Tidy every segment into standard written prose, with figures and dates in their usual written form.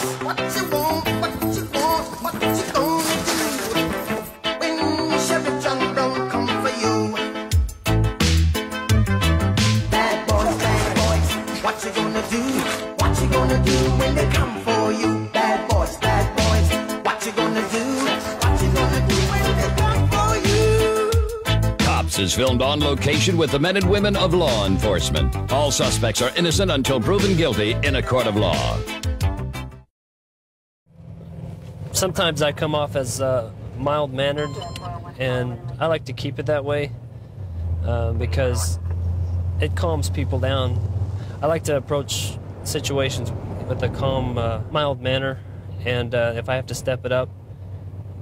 What you want, what you want, what you gonna do when Chevy John Brown come for you? Bad boys, what you gonna do? What you gonna do when they come for you? Bad boys, what you gonna do? What you gonna do when they come for you? Cops is filmed on location with the men and women of law enforcement. All suspects are innocent until proven guilty in a court of law. Sometimes I come off as mild-mannered, and I like to keep it that way because it calms people down. I like to approach situations with a calm, mild manner, and if I have to step it up,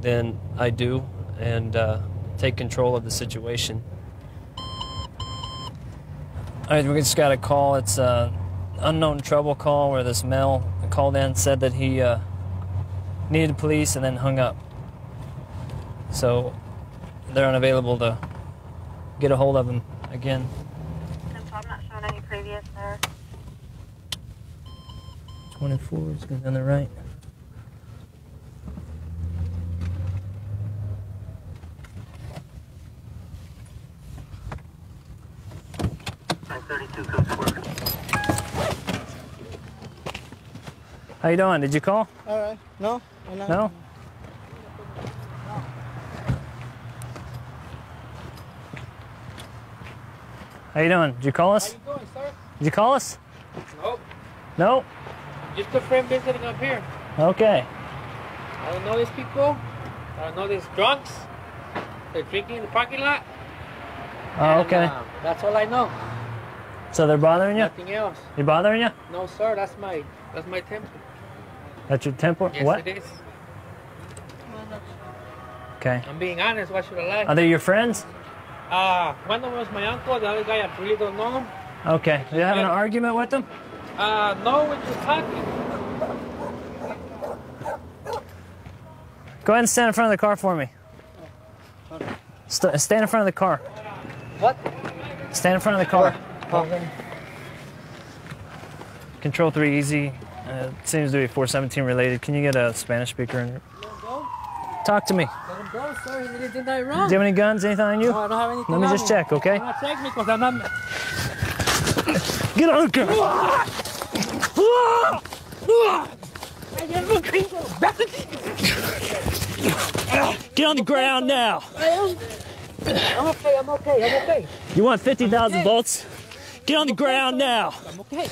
then I do, and take control of the situation. All right, we just got a call. It's an unknown trouble call where this male called in, said that he needed police, and then hung up. So they're unavailable to get a hold of him again. I'm not showing any previous there. 24 is going on the right. How you doing? Did you call? All right. No? No? How you doing? Did you call us? How you doing, sir? Did you call us? Nope. No? Just a friend visiting up here. Okay. I don't know these people. I don't know these drunks. They're drinking in the parking lot. Oh, okay. That's all I know. So they're bothering you? Nothing else. They bothering you? No, sir. That's my temper. That's your temper? Yes, What? it is. Okay. I'm being honest. Why should I lie? Are they your friends? One of them was my uncle. The other guy, I really don't know him. Okay. Are you having an argument with them? No, we're just talking. Go ahead and stand in front of the car for me. Stand in front of the car. What? Stand in front of the car. Control 3 easy. It seems to be 417 related. Can you get a Spanish speaker in? Talk to me. Let him go, sir. He really did that wrong. Do you have any guns, anything on you? No, I don't have anything. Let me just check, okay? I'm not checking because I'm not. Get on the ground. Get on the ground now. I'm okay. You want 50,000 volts? Get on the ground now. I'm okay.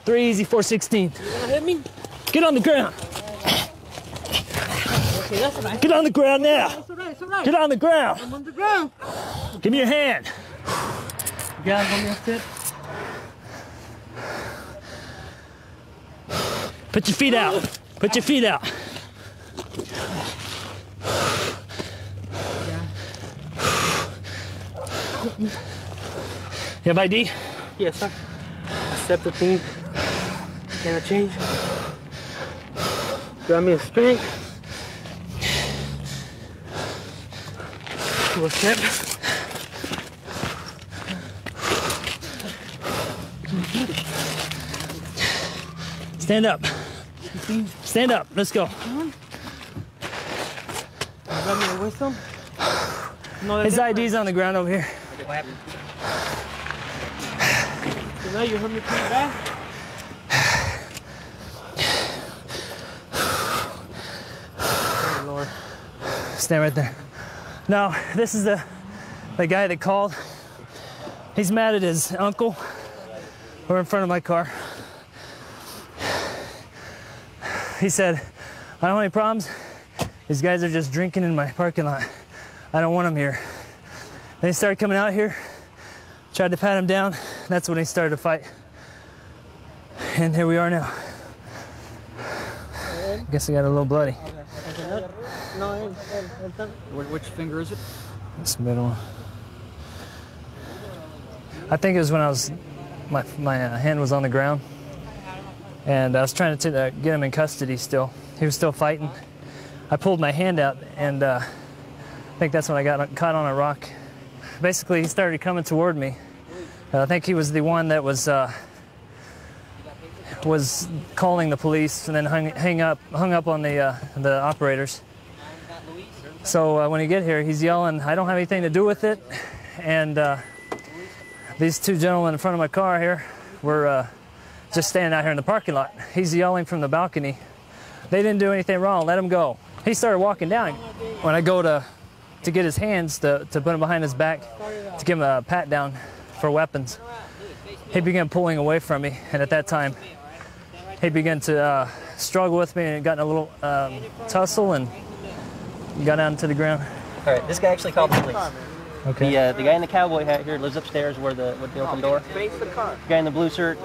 3 easy 416. You wanna hit me? Get on the ground. Okay, that's all right. Get on the ground now. It's all right, it's all right. Get on the ground. I'm on the ground. Give me your hand. You guys want me to sit? Put your feet out. Put your feet out. You have ID? Yes, sir. Accept the thing. Can I change? Grab me a string. To a step. Stand up. Stand up. Let's go. Grab me a whistle. No, His ID's on the ground over here. what happened? So now you heard me pretty bad? Oh, Lord. Stand right there. Now, this is the guy that called. He's mad at his uncle. We're in front of my car. He said, I don't have any problems. These guys are just drinking in my parking lot. I don't want them here. Then he started coming out here, tried to pat him down. That's when he started to fight. And here we are now. Guess I got a little bloody. Which finger is it? This middle one. I think it was when I was, my hand was on the ground. And I was trying to get him in custody still. He was still fighting. I pulled my hand out, and I think that's when I got caught on a rock. Basically, he started coming toward me. I think he was the one that was was calling the police and then hung up on the operators. So when he get here, he's yelling, "I don't have anything to do with it." And these two gentlemen in front of my car here were just standing out here in the parking lot. He's yelling from the balcony, "They didn't do anything wrong, let him go." He started walking down. When I go to get his hands to put him behind his back, to give him a pat down for weapons, he began pulling away from me. And at that time, he began to struggle with me and got in a little tussle and got down to the ground. All right, this guy actually called the police. Okay. The guy in the cowboy hat here lives upstairs with the open door. The guy in the blue shirt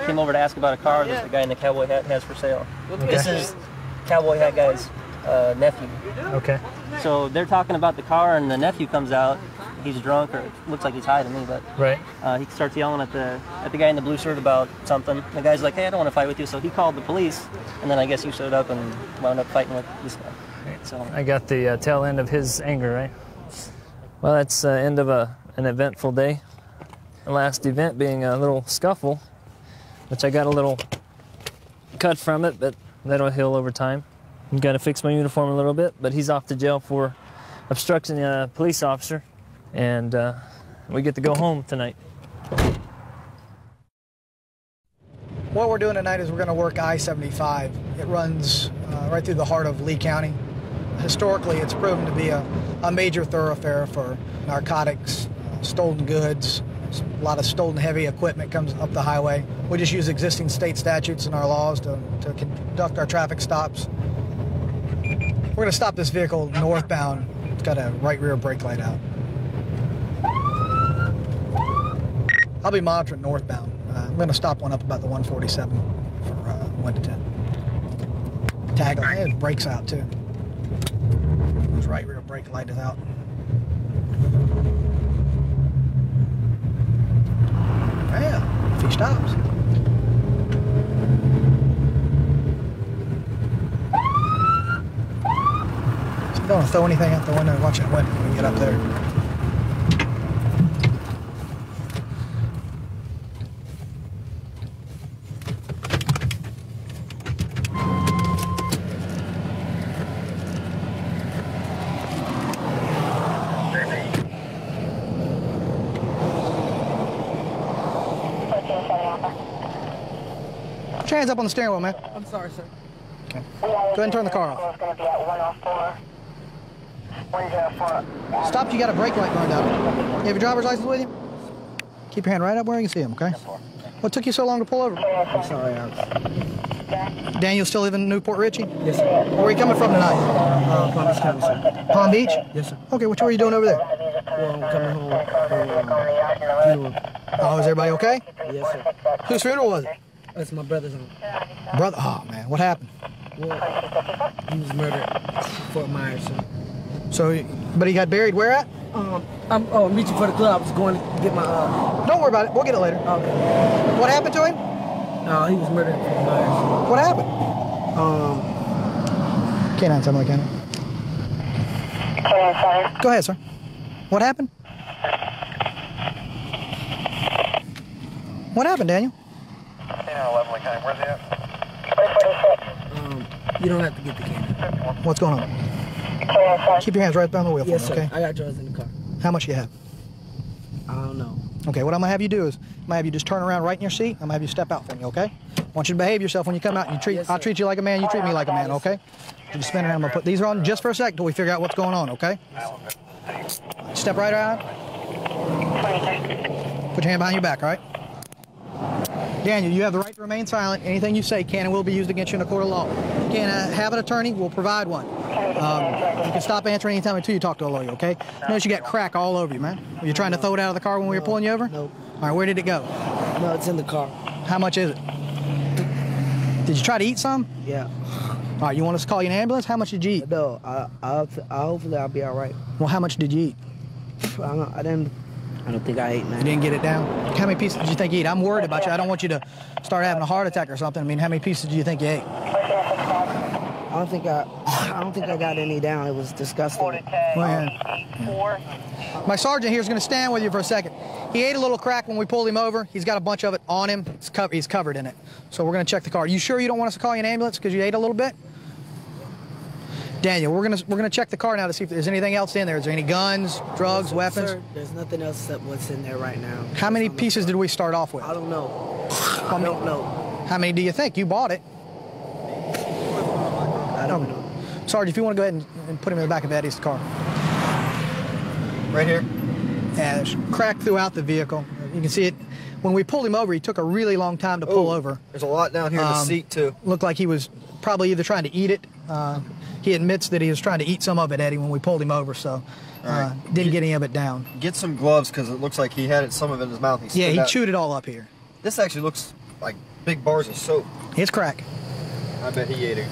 came over to ask about a car that the guy in the cowboy hat has for sale. Okay. This is cowboy hat guy's nephew. Okay. So they're talking about the car, and the nephew comes out. He's drunk, or it looks like he's high to me, but Right. he starts yelling at the guy in the blue shirt about something. The guy's like, "Hey, I don't want to fight with you," so he called the police, and then I guess you showed up and wound up fighting with this guy. So I got the tail end of his anger, right? Well, that's the end of an eventful day. The last event being a little scuffle, which I got a little cut from it, but that'll heal over time. I've got to fix my uniform a little bit, but he's off to jail for obstructing a police officer, and we get to go home tonight. What we're doing tonight is we're going to work I-75. It runs right through the heart of Lee County. Historically, it's proven to be a major thoroughfare for narcotics, stolen goods. A lot of stolen heavy equipment comes up the highway. We just use existing state statutes and our laws to conduct our traffic stops. We're going to stop this vehicle northbound. It's got a right rear brake light out. I'll be monitoring northbound. I'm going to stop one up about the 147 for 1 to 10. Tag light, it brakes out too. His right rear brake light is out. Yeah, if he stops. So don't want to throw anything out the window. Watch that window when we get up there. Put your hands up on the steering wheel, man. I'm sorry, sir. Okay. Go ahead and turn the car off. It's going to be at 104. 104. Stop, you got a brake light burned out. You have your driver's license with you? Keep your hand right up where you can see him, okay? What took you so long to pull over? I'm sorry. Daniel still live in Newport Richie? Yes, sir. Where are you coming from tonight? Palm Beach County, sir. Palm Beach? Yes, sir. Okay, what are you doing over there? Well, I'm coming home from Oh, is everybody okay? Yes, sir. Whose funeral was it? That's my brother's home. Brother, oh man, what happened? Well, he was murdered in Fort Myers, sir. So, but he got buried where at? I'm reaching for the club. I was going to get my, Don't worry about it, we'll get it later. okay. What happened to him? No, he was murdered in Fort Myers. What happened? Can't answer me, can I? Go ahead, sir. What happened? What happened, Daniel? Where's he at? You don't have to get the camera. What's going on? Keep your hands right down the wheel Yes, for sir. me, okay? I got drugs in the car. How much you have? I don't know. Okay, what I'm gonna have you do is, I'm gonna have you just turn around right in your seat. I'm gonna have you step out for me, okay? I want you to behave yourself when you come out. And Yes, I'll sir. treat you like a man, you treat me like a man, okay? You just spin around. I'm gonna put these on just for a sec till we figure out what's going on, okay? Step right out. Put your hand behind your back, all right? Daniel, you have the right to remain silent. Anything you say can and will be used against you in a court of law. You can have an attorney, we'll provide one. You can stop answering anytime until you talk to a lawyer, okay? Notice you got crack all over you, man. Were you trying to throw it out of the car when we were pulling you over? Nope. All right, where did it go? No, it's in the car. How much is it? Did you try to eat some? Yeah. All right, you want us to call you an ambulance? How much did you eat? No, hopefully I'll be all right. Well, how much did you eat? I don't think I ate You none. didn't get it down? How many pieces did you think you ate? I'm worried about you. I don't want you to start having a heart attack or something. I mean, how many pieces do you think you ate? I don't think I got any down. It was disgusting. Go ahead. My sergeant here is going to stand with you for a second. He ate a little crack when we pulled him over. He's got a bunch of it on him. He's covered in it. So we're going to check the car. You sure you don't want us to call you an ambulance because you ate a little bit? Daniel, we're gonna check the car now to see if there's anything else in there. Is there any guns, drugs, weapons? Sir, there's nothing else except what's in there right now. How many pieces did we start off with? I don't know. I don't know. How many do you think? You bought it. I don't know. Sarge, if you want to go ahead and put him in the back of Eddie's car. Right here? Yeah, there's crack throughout the vehicle. You can see it. When we pulled him over, he took a really long time to pull over. There's a lot down here in the seat, too. Looked like he was probably either trying to eat it. He admits that he was trying to eat some of it, Eddie, when we pulled him over, so didn't get any of it down. Get some gloves, because it looks like he had some of it in his mouth. He chewed it all up here. This actually looks like big bars of soap. It's crack. I bet he ate it.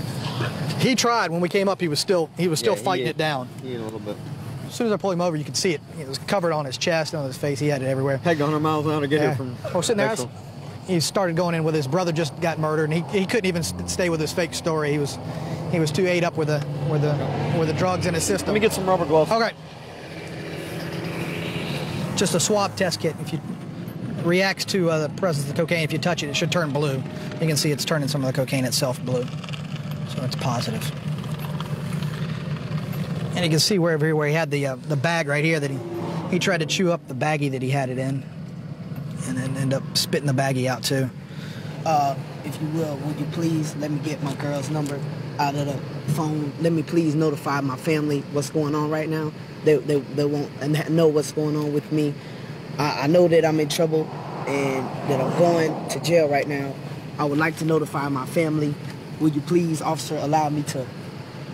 He tried. When we came up, he was still fighting it down. He ate a little bit. As soon as I pulled him over, you could see it. It was covered on his chest, on his face. He had it everywhere. Had gone a mile an hour to get here from. We're sitting there. He started going in with his brother just got murdered, and he couldn't even stay with his fake story. He was too ate up with the drugs in his system. Let me get some rubber gloves. Okay. Just a swab test kit. If you reacts to the presence of the cocaine, if you touch it, it should turn blue. You can see it's turning some of the cocaine itself blue, so it's positive. And you can see where he had the bag right here that he tried to chew up the baggie that he had it in, and then end up spitting the baggie out too. If you will, would you please let me get my girl's number out of the phone? Let me please notify my family what's going on right now. They won't know what's going on with me. I know that I'm in trouble and that I'm going to jail right now. I would like to notify my family. Would you please, officer, allow me to?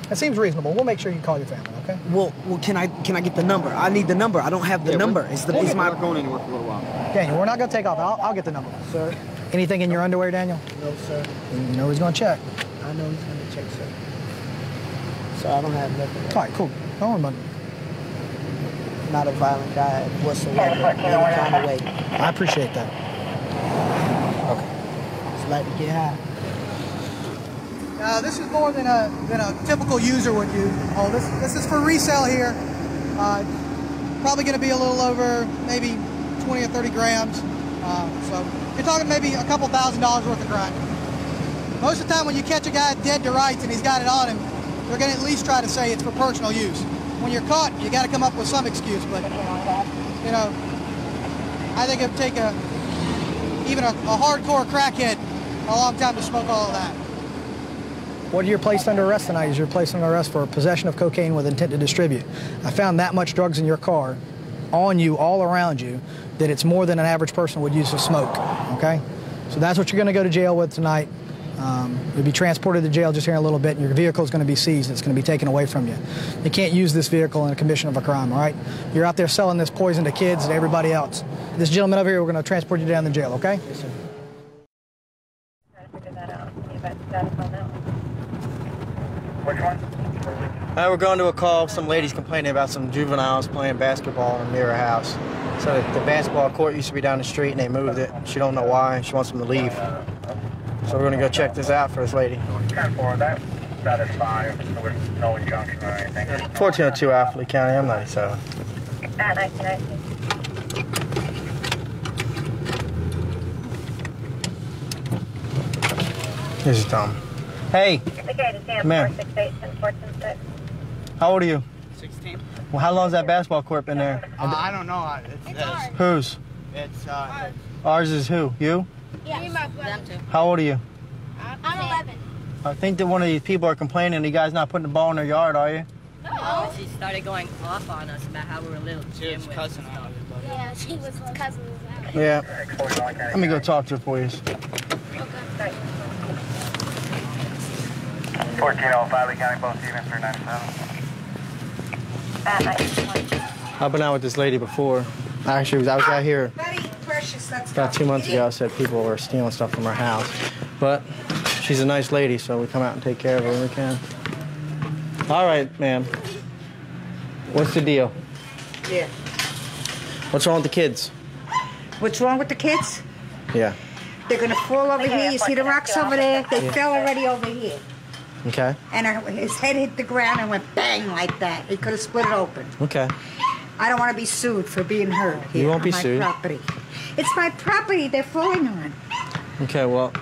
That seems reasonable. We'll make sure you call your family, okay? Well, can I get the number? I need the number. I don't have the number. We're not going anywhere for a little while. Daniel, we're not going to take off. I'll get the number. Sir? Anything in your underwear, Daniel? No, sir. You know he's going to check. I know he's going to check, sir. So I don't have nothing. All right, cool. Don't worry about it. Not a violent guy whatsoever, any kind of way. I appreciate that. Okay. Just like to get high. This is more than a typical user would use. Oh, this is for resale here. Probably going to be a little over maybe 20 or 30 grams. So you're talking maybe a couple $1,000s worth of grind. Most of the time when you catch a guy dead to rights and he's got it on him, they're going to at least try to say it's for personal use. When you're caught, you got to come up with some excuse. But you know, I think it'd take even a hardcore crackhead a long time to smoke all of that. What you're placed under arrest tonight is you're placed under arrest for possession of cocaine with intent to distribute. I found that much drugs in your car, on you, all around you, that it's more than an average person would use to smoke, okay? So that's what you're going to go to jail with tonight. You'll be transported to jail just here in a little bit, and your vehicle is going to be seized. It's going to be taken away from you. You can't use this vehicle in a commission of a crime, all right? You're out there selling this poison to kids and everybody else. This gentleman over here, we're going to transport you down to jail, okay? Yes, sir. Which one? We're going to a call. Some ladies complaining about some juveniles playing basketball in near her house. So the basketball court used to be down the street and they moved it. She don't know why. She wants them to leave. So we're going to go check this out for this lady. 10-4, that is fine. There was no injunction or anything. 1402 Alpha Lee County. I'm 97. Here's Tom. Hey. Come here. How old are you? 16. Well, how long's that basketball court been there? I don't know. It's Whose? It's Ours is who? You? Yeah, them too. How old are you? I'm 11. I think that one of these people are complaining you guys not putting the ball in their yard, are you? No. She started going off on us about how we were little she was cussing out everybody. Yeah, she was cousin. Yeah. Let me go talk to her for you. 1405 Lee County, both units 397. I've been out with this lady before. Actually, I was out here about 2 months ago. I said people were stealing stuff from her house. But she's a nice lady, so we come out and take care of her when we can. All right, ma'am. What's the deal? Yeah. What's wrong with the kids? What's wrong with the kids? Yeah. They're gonna fall over here. You see the rocks over there? They fell already over here. Okay. And his head hit the ground and went bang like that. He could have split it open. Okay. I don't want to be sued for being hurt here You won't be on my sued. property. It's my property they're falling on. Okay, well,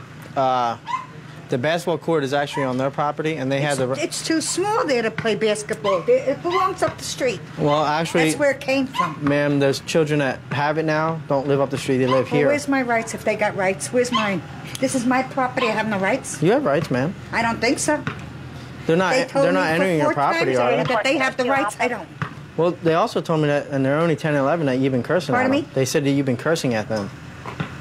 the basketball court is actually on their property, and they have the... It's too small there to play basketball. It belongs up the street. Well, actually... That's where it came from. Ma'am, those children that have it now don't live up the street. They live here. Well, where's my rights if they got rights? Where's mine? This is my property. I have no rights? You have rights, ma'am. I don't think so. They're not They told me entering for your 4 property, times are already they? that they have the rights. I don't. Well, they also told me that, and they're only 10 and 11, that you've been cursing Pardon at me? them. They said that you've been cursing at them.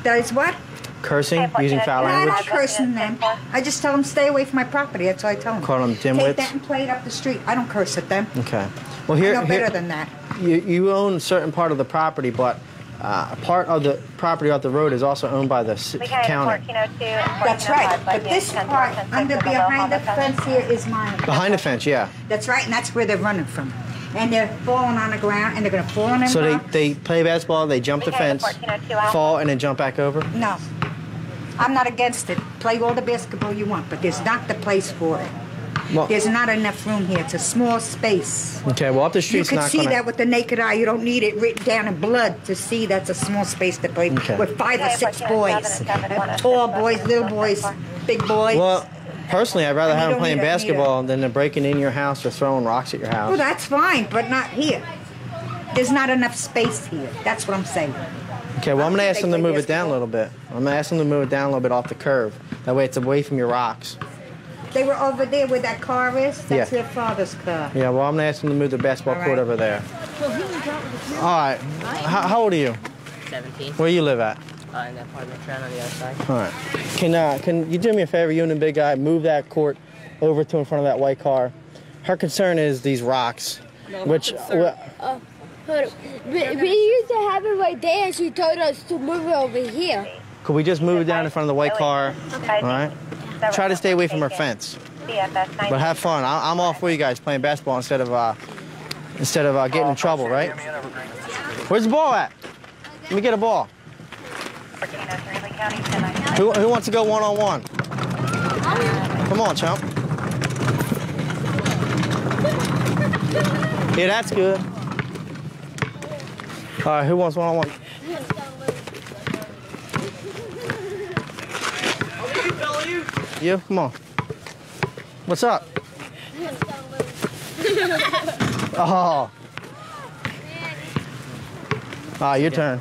That is what? Cursing? Using foul No, I'm language? not cursing them. I just tell them stay away from my property. That's all I tell them. Call them dimwits? Take that and play it up the street. I don't curse at them. Okay. Well, here... I know better than that. You own a certain part of the property, but a part of the property off the road is also owned by the county. That's right. But this part under behind the fence here is mine. Behind the fence, yeah. That's right, and that's where they're running from. And they're falling on the ground, and they're going to fall on the So ground. they play basketball, they jump the fence, fall, and then jump back over? No. I'm not against it. Play all the basketball you want, but there's not the place for it. Well, There's not enough room here. It's a small space. okay, well, up the You street's can not see going that with the naked eye. You don't need it written down in blood to see that's a small space to play Okay. with 5 or 6 boys. Tall boys, little boys, big boys. Well, personally, I'd rather And you have them don't playing need a- basketball than they're breaking in your house or throwing rocks at your house. Well, that's fine, but not here. There's not enough space here. That's what I'm saying. Okay, well, I'm going to ask them to They move play it down a little bit. I'm going to ask them to move it down a little bit off the curve. That way it's away from your rocks. They were over there where that car is. That's Yeah. their father's car. Yeah, well, I'm going to ask them to move the basketball All court right. over there. All right. How old are you? 17. Where you live at? In the apartment trend on the other side. All right. Can you do me a favor, you and the big guy, move that court over to in front of that white car? Her concern is these rocks, which... We used to have it right there, and she told us to move it over here. Could we just move it down in front of the white car? All right? Try to stay away from her fence. But have fun. I'm all for you guys playing basketball instead of getting in trouble, right? Where's the ball at? Let me get a ball. Who wants to go one-on-one? Come on, chump. Yeah, that's good. All right, who wants one-on-one? You? Come on. What's up? Oh. Ah, your turn.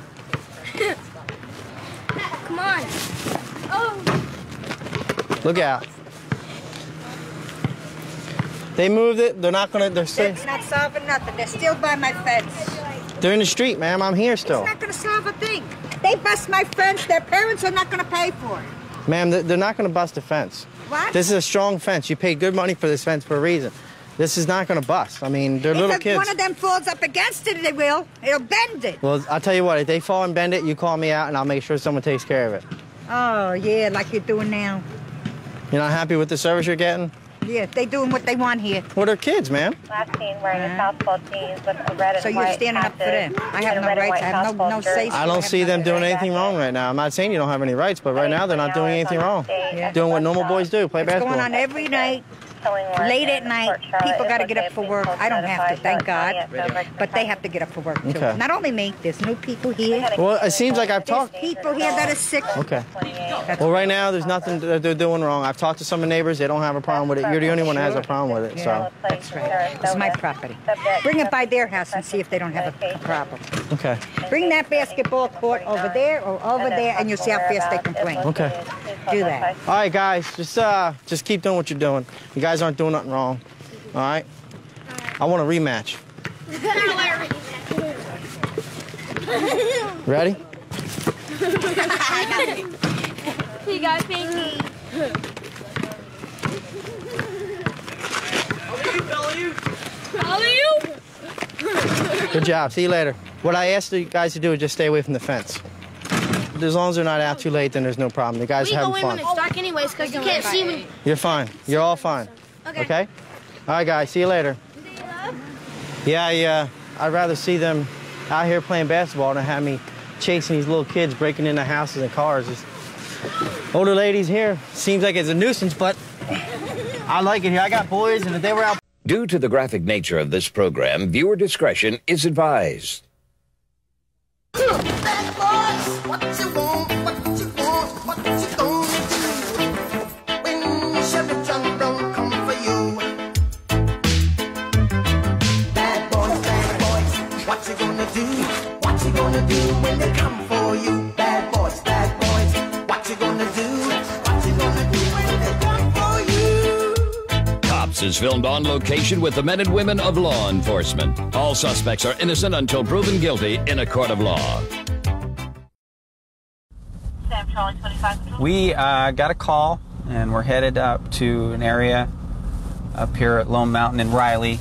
Come on. Oh. Look out. They moved it. They're not gonna. It's not solving nothing. They're still by my fence. They're in the street, ma'am. I'm here still. It's not going to solve a thing. They bust my fence. Their parents are not going to pay for it. Ma'am, they're not gonna bust a fence. What? This is a strong fence. You paid good money for this fence for a reason. This is not gonna bust. I mean, they're little If kids. one of them falls up against it, they will. It'll bend it. Well, I'll tell you what. If they fall and bend it, you call me out, and I'll make sure someone takes care of it. Oh, yeah, like you're doing now. You're not happy with the service you're getting? Yeah, they doing what they want here. Well, they're kids, ma'am. Last seen wearing a South Pole jeans with a red and So white you're standing up for them. I have no rights. I have no say. I don't see them doing anything wrong right now. I'm not saying you don't have any rights, but right now they're not doing anything wrong. Doing what normal boys do, play It's going basketball. on every night. Late at night, people got to get up for work. I don't have to, thank God. But they have to get up for work, too. Okay. Not only me, there's new people here. Well, it seems like I've There's talked. people here that are sick. Okay. Well, right now there's nothing that they're doing wrong. I've talked to some of the neighbors. They don't have a problem with it. You're the only one that has a problem with it. So. That's right. It's my property. Bring it by their house and see if they don't have a problem. Okay. Bring that basketball court over there or over there, and you'll see how fast they complain. Okay. Do that. All right, guys. Just keep doing what you're doing. You guys aren't doing nothing wrong. All right. I want a rematch. Ready? He got Pinky. Good job. See you later. What I asked you guys to do is just stay away from the fence. As long as they're not out too late, then there's no problem. The guys We are go having in when fun. it's dark anyways, because you can't see me. You're fine. You're all fine. Okay. All right, guys. See you later. Yeah, I'd rather see them out here playing basketball than have me chasing these little kids breaking into houses and cars. Just older ladies here. Seems like it's a nuisance, but I like it here. I got boys, and if they were out. Due to the graphic nature of this program, viewer discretion is advised. Bad boys, what you want, what you want, what you gonna do when Chevy John Brown come for you? Bad boys, what you gonna do? What you gonna do when they come for you? Bad boys, what you gonna do? What you gonna do when they come for you? Cops is filmed on location with the men and women of law enforcement. All suspects are innocent until proven guilty in a court of law. We got a call, and we're headed up to an area up here at Lone Mountain in Riley.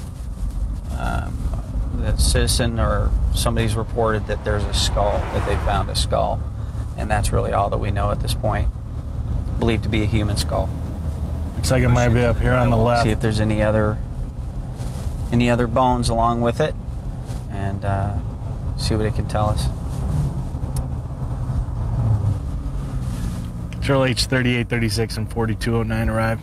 The citizen or somebody's reported that there's a skull, that they found a skull, and that's really all that we know at this point. Believed to be a human skull. Looks like it might be up here on the left. See if there's any other bones along with it, and see what it can tell us. Control H 3836 and 4209 arrived.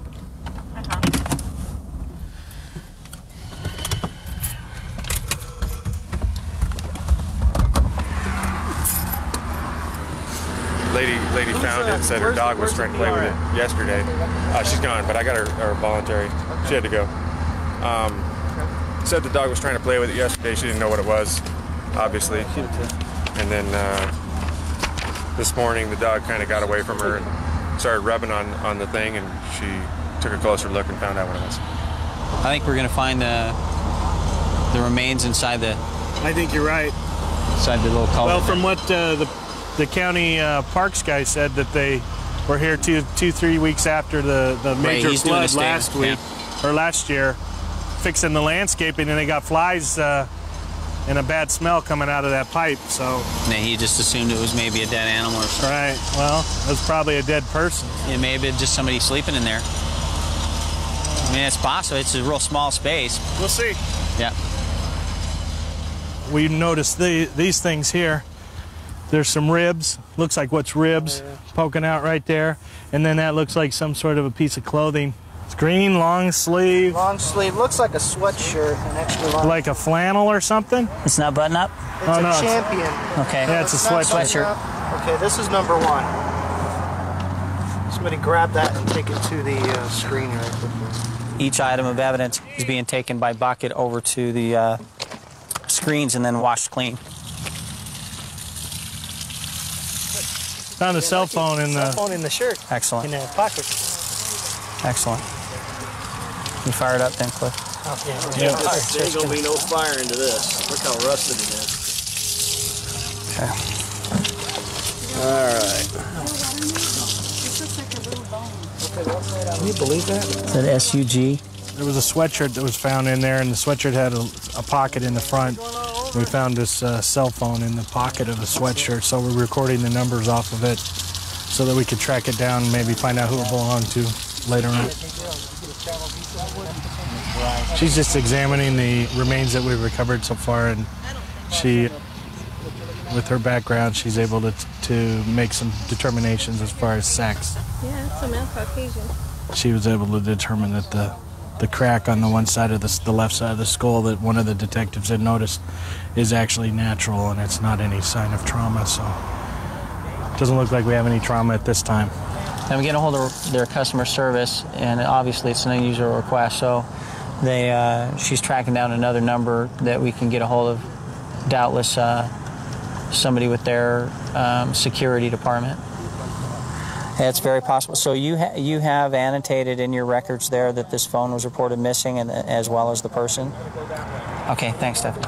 Lady found it, said her dog was trying to play with it yesterday. She's gone, but I got her voluntary. She had to go. Said the dog was trying to play with it yesterday. She didn't know what it was, obviously. And then this morning, the dog kind of got away from her and started rubbing on the thing, and she took a closer look and found out what it was. I think we're going to find the remains inside the... I think you're right. Inside the little culvert. Well, from what the county parks guy said, that they were here 3 weeks after the major flood last week, or last year, fixing the landscaping, and they got flies and a bad smell coming out of that pipe, so... And he just assumed it was maybe a dead animal or something. Right, well, it was probably a dead person. Yeah, maybe just somebody sleeping in there. I mean, it's possible. It's a real small space. We'll see. Yeah. We noticed these things here. There's some ribs. Looks like what's ribs poking out right there. And then that looks like some sort of a piece of clothing. It's green, long sleeve. Long sleeve. Looks like a sweatshirt, an extra long. Like a flannel or something? It's not button up? It's a champion. Okay. Yeah, it's a sweatshirt. Okay, this is number one. Somebody grab that and take it to the screen right quickly. Each item of evidence is being taken by bucket over to the screens and then washed clean. Found a cell phone in the shirt. Excellent. In the pocket. Excellent. You fire it up then, Cliff. Oh, yeah. There ain't gonna be no fire into this. Look how rusted it is. Okay. All right. Can you believe that? Is that SUG? There was a sweatshirt that was found in there, and the sweatshirt had a pocket in the front. We found this cell phone in the pocket of the sweatshirt, so we're recording the numbers off of it so that we could track it down and maybe find out who it belonged to later on. She's just examining the remains that we've recovered so far, and she, with her background, she's able to make some determinations as far as sex. Yeah, it's a male Caucasian. She was able to determine that the crack on the one side of the left side of the skull that one of the detectives had noticed is actually natural, and it's not any sign of trauma, so it doesn't look like we have any trauma at this time. And we get a hold of their customer service, and obviously it's an unusual request, so she's tracking down another number that we can get a hold of, doubtless somebody with their security department. It's very possible. So you have annotated in your records there that this phone was reported missing, and as well as the person? Okay, thanks, Stephanie.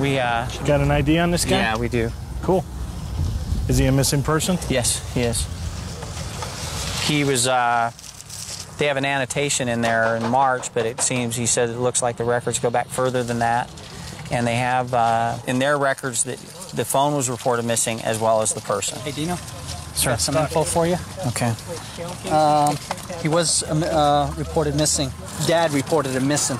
We got an ID on this guy? Yeah, we do. Cool. Is he a missing person? Yes, he is. He was, they have an annotation in there in March, but it seems, he said it looks like the records go back further than that. And they have in their records that the phone was reported missing as well as the person. Hey, Dino. Sure. Some info for you. Okay. He was reported missing. Dad reported him missing.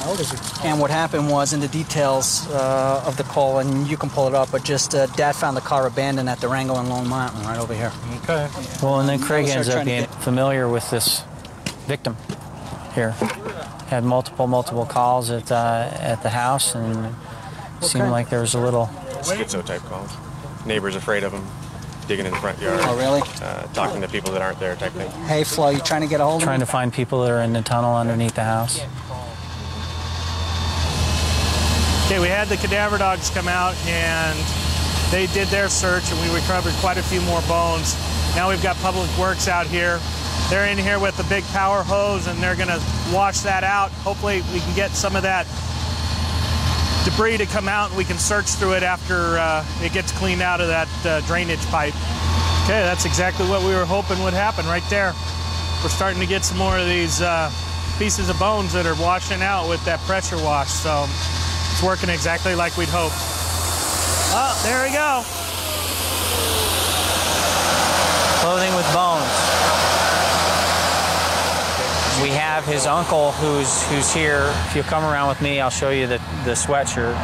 How old is he? And what happened was, in the details of the call, and you can pull it up, but just Dad found the car abandoned at Durango and Lone Mountain, right over here. Okay. Well, and then Craig ends up being familiar with this victim. here. Had multiple calls at the house, and it seemed like there was a little schizo type calls. Neighbors afraid of him, digging in the front yard. Oh, really? Talking to people that aren't there type thing. Hey, Flo, you trying to get a hold of Trying to find people that are in the tunnel underneath the house. Okay, we had the cadaver dogs come out and they did their search, and we recovered quite a few more bones. Now we've got Public Works out here. They're in here with the big power hose, and they're gonna wash that out. Hopefully we can get some of that debris to come out and we can search through it after it gets cleaned out of that drainage pipe. Okay, that's exactly what we were hoping would happen right there. We're starting to get some more of these pieces of bones that are washing out with that pressure wash, so it's working exactly like we'd hoped. Oh, there we go. Clothing with bones. We have his uncle who's here. If you'll come around with me, I'll show you the sweatshirt.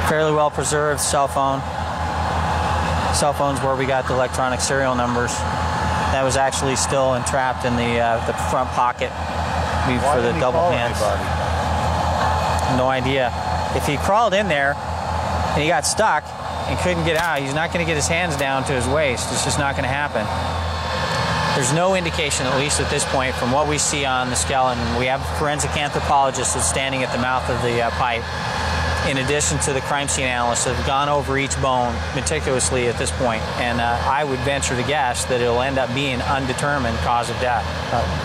Fairly well preserved cell phone. Cell phone's where we got the electronic serial numbers. That was actually still entrapped in the front pocket for the double hands. No idea. If he crawled in there and he got stuck and couldn't get out, he's not going to get his hands down to his waist. It's just not going to happen. There's no indication, at least at this point, from what we see on the skeleton. We have a forensic anthropologist that's standing at the mouth of the pipe, in addition to the crime scene analysts that have gone over each bone meticulously at this point. And I would venture to guess that it'll end up being undetermined cause of death.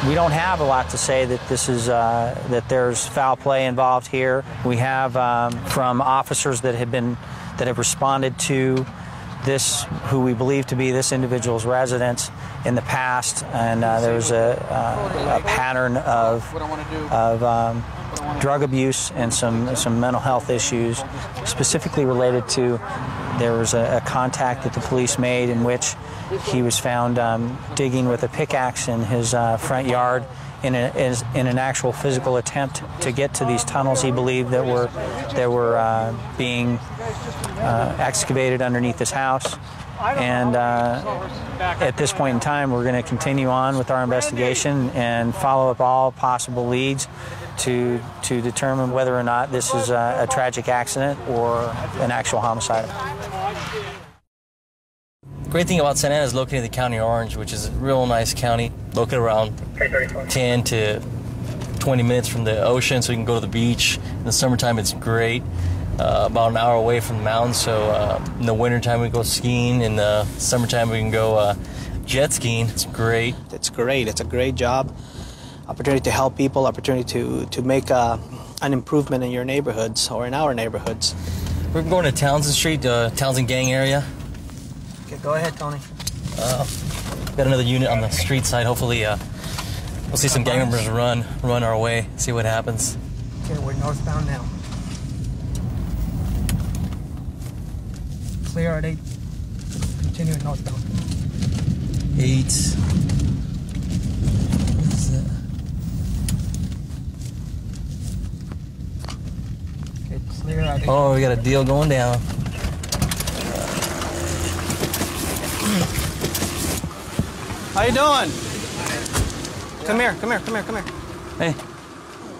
We don't have a lot to say that this is that there's foul play involved here. We have from officers that have responded to this, who we believe to be this individual's residence in the past, and there was a pattern of drug abuse and some mental health issues, specifically related to, there was a contact that the police made in which he was found digging with a pickaxe in his front yard in an actual physical attempt to get to these tunnels he believed that were being excavated underneath his house. And at this point in time, we're going to continue on with our investigation and follow up all possible leads to determine whether or not this is a tragic accident or an actual homicide. The great thing about Santa Ana is located in the County of Orange, which is a real nice county, located around 10 to 20 minutes from the ocean, so you can go to the beach. In the summertime, it's great. About an hour away from the mountains, so in the wintertime we go skiing. In the summertime we can go jet skiing. It's great. It's great. It's a great job. Opportunity to help people, opportunity to make an improvement in your neighborhoods or in our neighborhoods. We're going to Townsend Street, Townsend Gang area. Okay, go ahead, Tony. Got another unit on the street side. Hopefully we'll see some gang members run our way, see what happens. Okay, we're northbound now. Clear at 8. Continuing northbound. 8. What is that? Okay, clear at 8. Oh, we got a deal going down. How you doing? Come here, come here, come here, come here. Hey.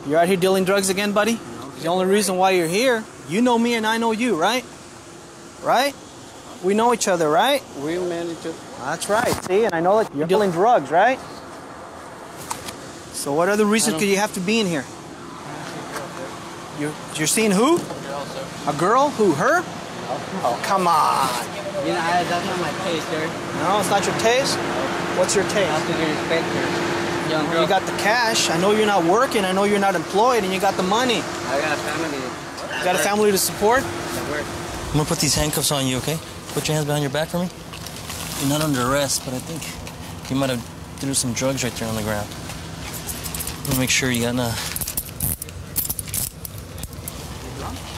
You're out here dealing drugs again, buddy? The only reason why you're here, you know me and I know you, right? Right? We know each other, right? We manage it. That's right. See, and I know that you're dealing drugs, right? So what other reason could you have to be in here? You're seeing who? A girl? Who? Her? Oh, come on. You know, that's not my taste, sir. No, it's not your taste? What's your taste? I'll give you respect, sir. Young girl. You got the cash. I know you're not working. I know you're not employed, and you got the money. I got a family. You got a family to support? I'm gonna put these handcuffs on you, okay? Put your hands behind your back for me. You're not under arrest, but I think you might have threw some drugs right there on the ground. Let me make sure you got enough.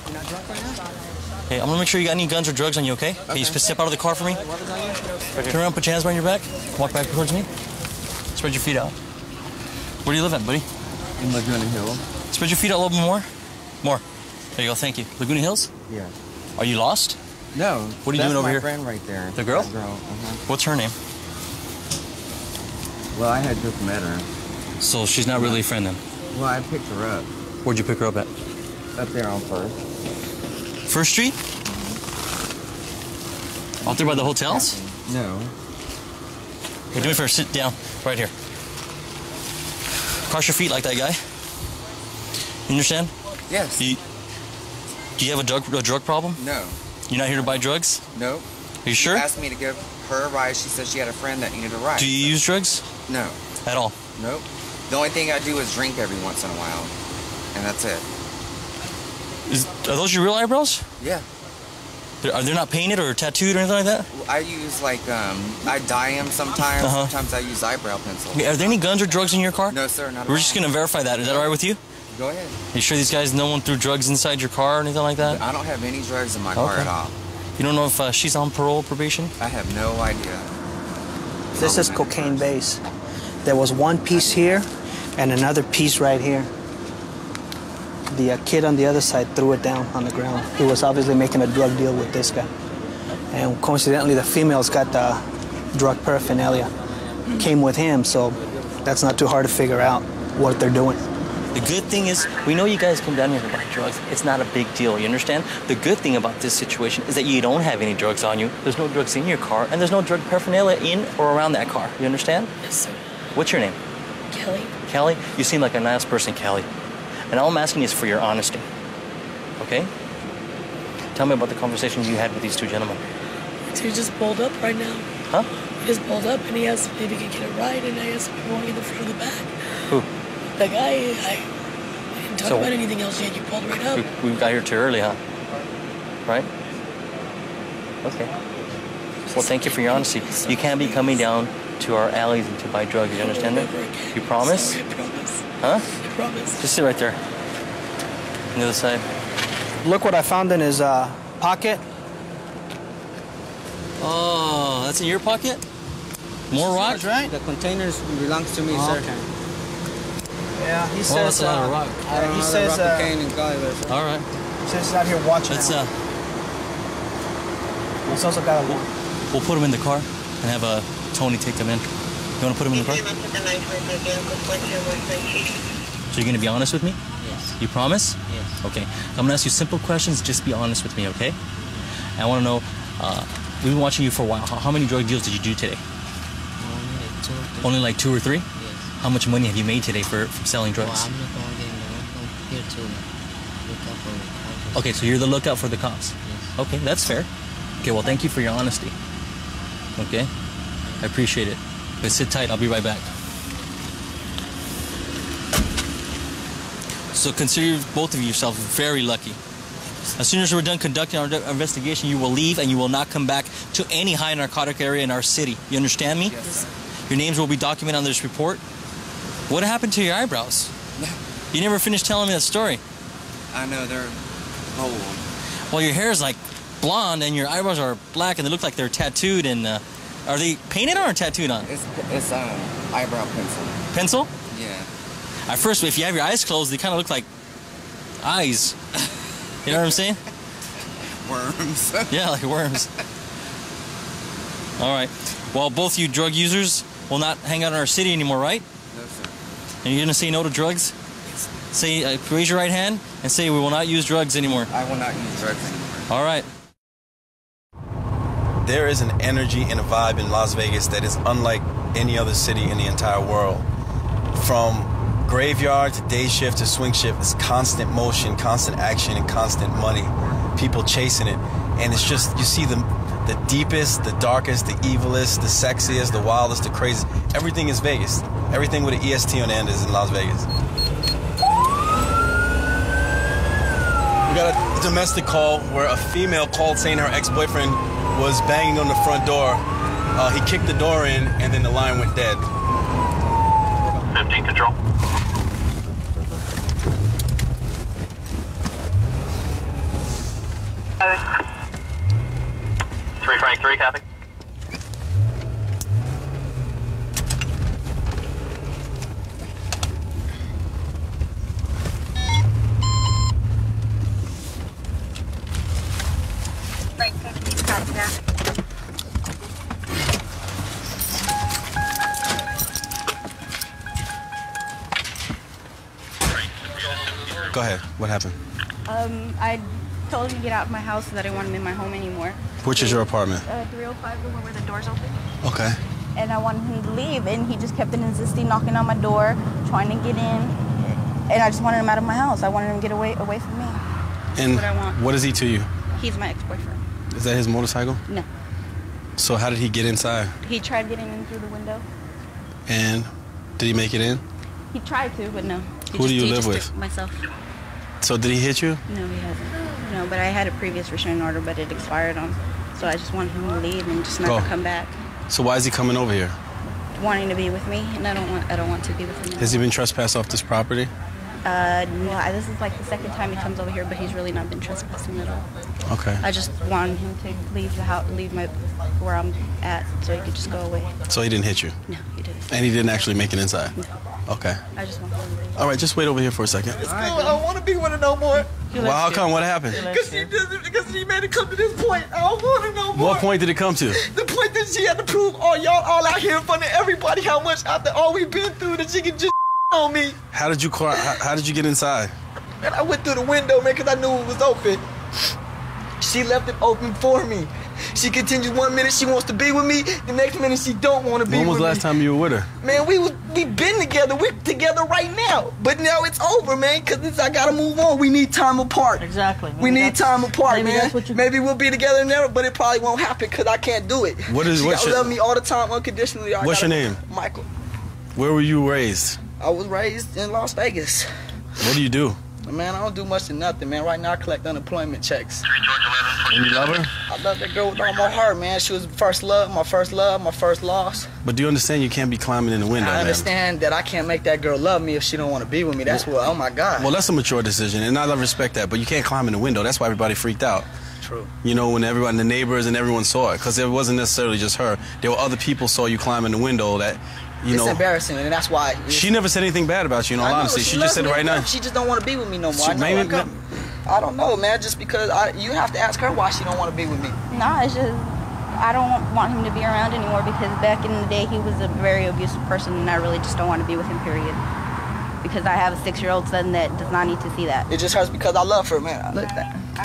You're not drunk right now? Hey, I'm gonna make sure you got any guns or drugs on you, okay? Okay, you step out of the car for me. Turn around, put your hands behind your back. Walk back towards me. Spread your feet out. Where do you live at, buddy? In Laguna Hills. Spread your feet out a little bit more. More. There you go, thank you. Laguna Hills? Yeah. Are you lost? No. What are you doing over here? That's my friend right there. The girl? That girl, What's her name? Well, I had just met her. So she's not really a friend then? Well, I picked her up. Where'd you pick her up at? Up there on First. First Street? Out there by the hotels? No. Here, do me first. Sit down. Right here. Cross your feet like that guy. You understand? Yes. Do you have a drug problem? No. You're not here to buy drugs? No. Are you sure? She asked me to give her a ride. She said she had a friend that needed a ride. Do you use drugs? No. At all? Nope. The only thing I do is drink every once in a while. And that's it. Are those your real eyebrows? Yeah. Are they not painted or tattooed or anything like that? I use I dye them sometimes. Sometimes I use eyebrow pencil. Are there any guns or drugs in your car? No, sir, not at all. We're just going to verify that. Is that all right with you? Go ahead. You sure these guys, no one threw drugs inside your car or anything like that? I don't have any drugs in my car at all. You don't know if she's on parole, probation? I have no idea. This is cocaine base. There was one piece here and another piece right here. The kid on the other side threw it down on the ground. He was obviously making a drug deal with this guy. And coincidentally, the female's got the drug paraphernalia. Came with him, so that's not too hard to figure out what they're doing. The good thing is, we know you guys come down here to buy drugs. It's not a big deal, you understand? The good thing about this situation is that you don't have any drugs on you. There's no drugs in your car, and there's no drug paraphernalia in or around that car. You understand? Yes, sir. What's your name? Kelly. Kelly? You seem like a nice person, Kelly. And all I'm asking is for your honesty. Okay? Tell me about the conversation you had with these two gentlemen. So he just pulled up right now. Huh? He just pulled up and he asked if he could get a ride, and I asked if he wanted the front or the back. Who? The guy, I didn't talk about anything else yet. You pulled right up. We got here too early, huh? Right? Okay. Well, thank you for your honesty. You can't be coming down to our alleys and to buy drugs. You understand that? You promise? Sorry, I promise. Huh? I promise. Just sit right there. On the other side. Look what I found in his pocket. Oh, that's in your pocket? More rock? Right? The containers belongs to me, sir. Okay. Yeah, he says. That's a lot of rock. I don't he know says. the rock cocaine and Gulliver, sir. All right. He says he's out here watching. Let's He's also got a. We'll put him in the car and have Tony take them in. You want to put him in the car? So you're going to be honest with me? Yes. You promise? Yes. Okay. I'm going to ask you simple questions. Just be honest with me, okay? And I want to know, we've been watching you for a while. How many drug deals did you do today? Only like 2 or 3? Yes. How much money have you made today from selling drugs? Well, I'm not going to here to look out for the Okay, so you're the lookout for the cops? Yes. Okay, that's fair. Okay, well, thank you for your honesty. Okay? I appreciate it. But sit tight, I'll be right back. So consider both of yourselves very lucky. As soon as we're done conducting our investigation, you will leave and you will not come back to any high narcotic area in our city. You understand me? Yes, sir. Your names will be documented on this report. What happened to your eyebrows? You never finished telling me that story. I know, they're old. Well, your hair is like blonde and your eyebrows are black and they look like they're tattooed and are they painted on or tattooed on? It's eyebrow pencil. Pencil? Yeah. At first, if you have your eyes closed, they kind of look like eyes. You know what I'm saying? Worms. Yeah, like worms. All right. Well, both you drug users will not hang out in our city anymore, right? No, sir. And you're going to say no to drugs? Say, raise your right hand and say we will not use drugs anymore. I will not use drugs anymore. All right. There is an energy and a vibe in Las Vegas that is unlike any other city in the entire world. From graveyard to day shift to swing shift, it's constant motion, constant action, and constant money. People chasing it. And it's just, you see the deepest, the darkest, the evilest, the sexiest, the wildest, the craziest. Everything is Vegas. Everything with an EST on the end is in Las Vegas. We got a domestic call where a female called saying her ex-boyfriend was banging on the front door. He kicked the door in and then the line went dead. 15 control. Code. 3 Frank 3, copy. Frank 15, copy that. Go ahead. What happened? I told him to get out of my house because I didn't want him in my home anymore. Which is your apartment? 305, the one where the door's open. Okay. And I wanted him to leave, and he just kept insisting, knocking on my door, trying to get in. And I just wanted him out of my house. I wanted him to get away from me. And That's what I want. what is he to you? He's my ex-boyfriend. Is that his motorcycle? No. So how did he get inside? He tried getting in through the window. And did he make it in? He tried to, but no. Who do you live with? Myself. So did he hit you? No, he hasn't. No, but I had a previous restraining order, but it expired on. So I just wanted him to leave and just not to come back. So why is he coming over here? Wanting to be with me, and I don't want to be with him now. Has he been trespassed off this property? No, this is like the second time he comes over here, but he's really not been trespassing at all. Okay. I just wanted him to leave the house, where I'm at, so he could just go away. So he didn't hit you? No, he didn't. And he didn't actually make it inside? No. Okay. I just want him to leave. All right, just wait over here for a second. It's cool. I don't want to be with her no more. Well, how come? What happened? Because she made it come to this point. I don't want her no more. What point did it come to? The point that she had to prove all y'all all out here in front of everybody how much after all we've been through that she could just on me. How did you get inside? And I went through the window, man, because I knew it was open. She left it open for me. She continues 1 minute she wants to be with me, the next minute she don't want to be with me. When was the last time you were with her? Man, we been together. We're together right now. But now it's over, man, because I got to move on. We need time apart. Exactly. We need time apart, man. That's maybe we'll be together never, but it probably won't happen because I can't do it. She love me all the time unconditionally. What's your name? Michael. Where were you raised? I was raised in Las Vegas. What do you do? Man, I don't do much of nothing, man. Right now I collect unemployment checks. And you love her? I love that girl with all my heart, man. She was my first love, my first loss. But do you understand you can't be climbing in the window, I understand that I can't make that girl love me if she don't want to be with me. That's what, oh my God. Well, that's a mature decision, and I respect that, but you can't climb in the window. That's why everybody freaked out. True. You know, when everyone, the neighbors and everyone saw it, because it wasn't necessarily just her. There were other people saw you climb in the window that, you know. It's embarrassing, and that's why. She never said anything bad about you, in all honesty. She just said it right now. She just don't want to be with me no more. I don't know, man. Just because you have to ask her why she don't want to be with me. Nah, it's just I don't want him to be around anymore because back in the day he was a very abusive person, and I really just don't want to be with him. Period. Because I have a 6-year-old son that does not need to see that. It just hurts because I love her, man.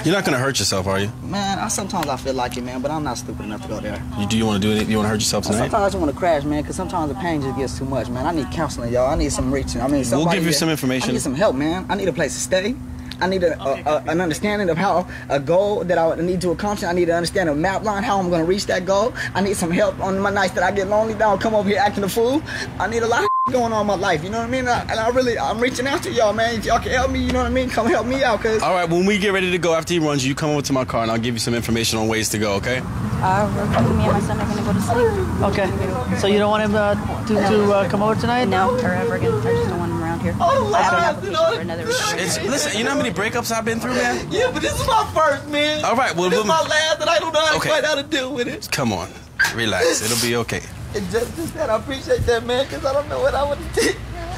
You're not gonna hurt yourself, are you? Man, sometimes I feel like it, man, but I'm not stupid enough to go there. Do you want to do it? You want to hurt yourself tonight? Sometimes I just want to crash, man, because sometimes the pain just gets too much, man. I need counseling, y'all. I need some reaching. We'll give you some information. I need some help, man. I need a place to stay. I need an understanding of how a goal that I need to accomplish. I need to understand a map line, how I'm going to reach that goal. I need some help on my nights that I get lonely, that I'll come over here acting a fool. I need a lot of going on in my life, you know what I mean? I'm reaching out to y'all, man. If y'all can help me, you know what I mean? Come help me out, cause. All right, when we get ready to go after he runs you, come over to my car and I'll give you some information on ways to go, okay? Me and my son are gonna go to sleep. Okay. So you don't want him to come over tonight? No, or ever again. I just don't want him around here. I have an application for another reason. Listen, you know how many breakups I've been through, man? Yeah, but this is my first, man. All right, well, this is my last, and I don't know quite how to deal with it. Come on, relax. It'll be okay. It's just that I appreciate that, man, because I don't know what I would have did.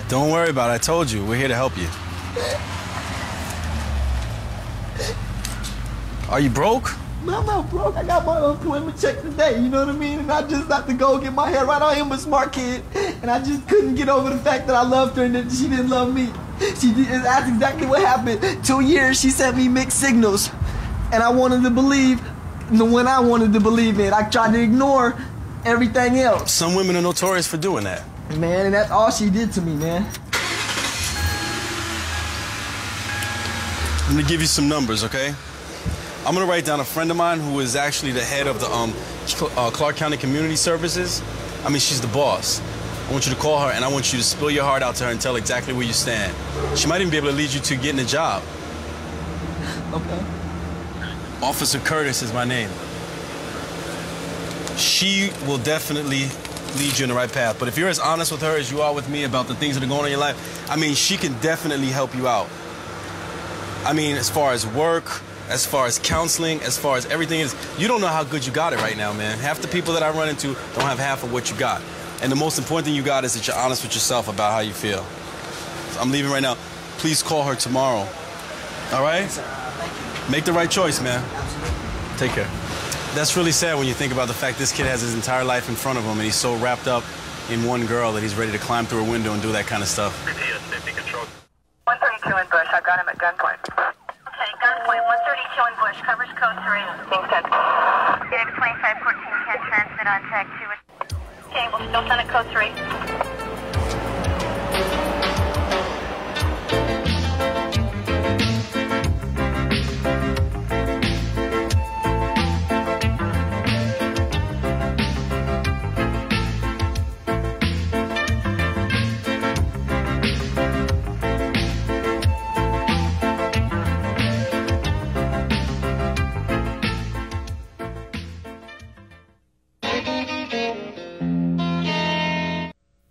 Don't worry about it. I told you, we're here to help you. Are you broke? No, I'm not broke. I got my unemployment check today, you know what I mean? And I just have to go get my head right. I am a smart kid, and I just couldn't get over the fact that I loved her and that she didn't love me. That's exactly what happened. 2 years, she sent me mixed signals, and I wanted to believe the one I wanted to believe in. I tried to ignore everything else. Some women are notorious for doing that. Man, and that's all she did to me, man. I'm gonna give you some numbers, okay? I'm gonna write down a friend of mine who is actually the head of the Clark County Community Services. I mean, she's the boss. I want you to call her and I want you to spill your heart out to her and tell exactly where you stand. She might even be able to lead you to getting a job. Okay. Officer Curtis is my name. She will definitely lead you in the right path. But if you're as honest with her as you are with me about the things that are going on in your life, I mean, she can definitely help you out. I mean, as far as work, as far as counseling, as far as everything is, you don't know how good you got it right now, man. Half the people that I run into don't have half of what you got. And the most important thing you got is that you're honest with yourself about how you feel. So I'm leaving right now. Please call her tomorrow. All right? Make the right choice, man. Take care. That's really sad when you think about the fact this kid has his entire life in front of him and he's so wrapped up in one girl that he's ready to climb through a window and do that kind of stuff. 132 in Bush. I got him at gunpoint. Okay, gunpoint. 132 in Bush. Covers code 3. Thanks, 10. Unit 2514 can transmit on tag 2. Okay, we'll still send it code 3.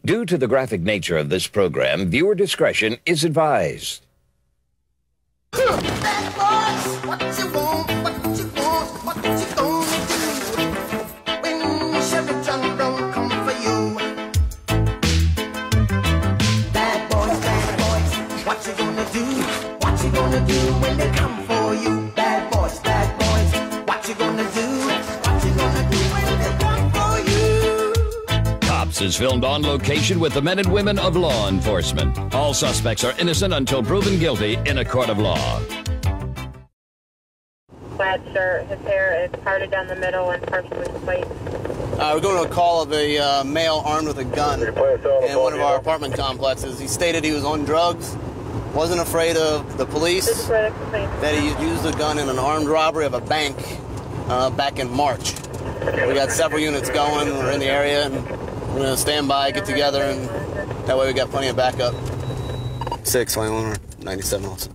Due to the graphic nature of this program, viewer discretion is advised. Is filmed on location with the men and women of law enforcement. All suspects are innocent until proven guilty in a court of law. Plaid shirt, his hair is parted down the middle and partially spiked. We're going to a call of a male armed with a gun in one of our apartment complexes. He stated he was on drugs, wasn't afraid of the police, that he used a gun in an armed robbery of a bank back in March. We got several units going, we're in the area, and we're going to stand by, get together, and that way we got plenty of backup. 6, line 97 also.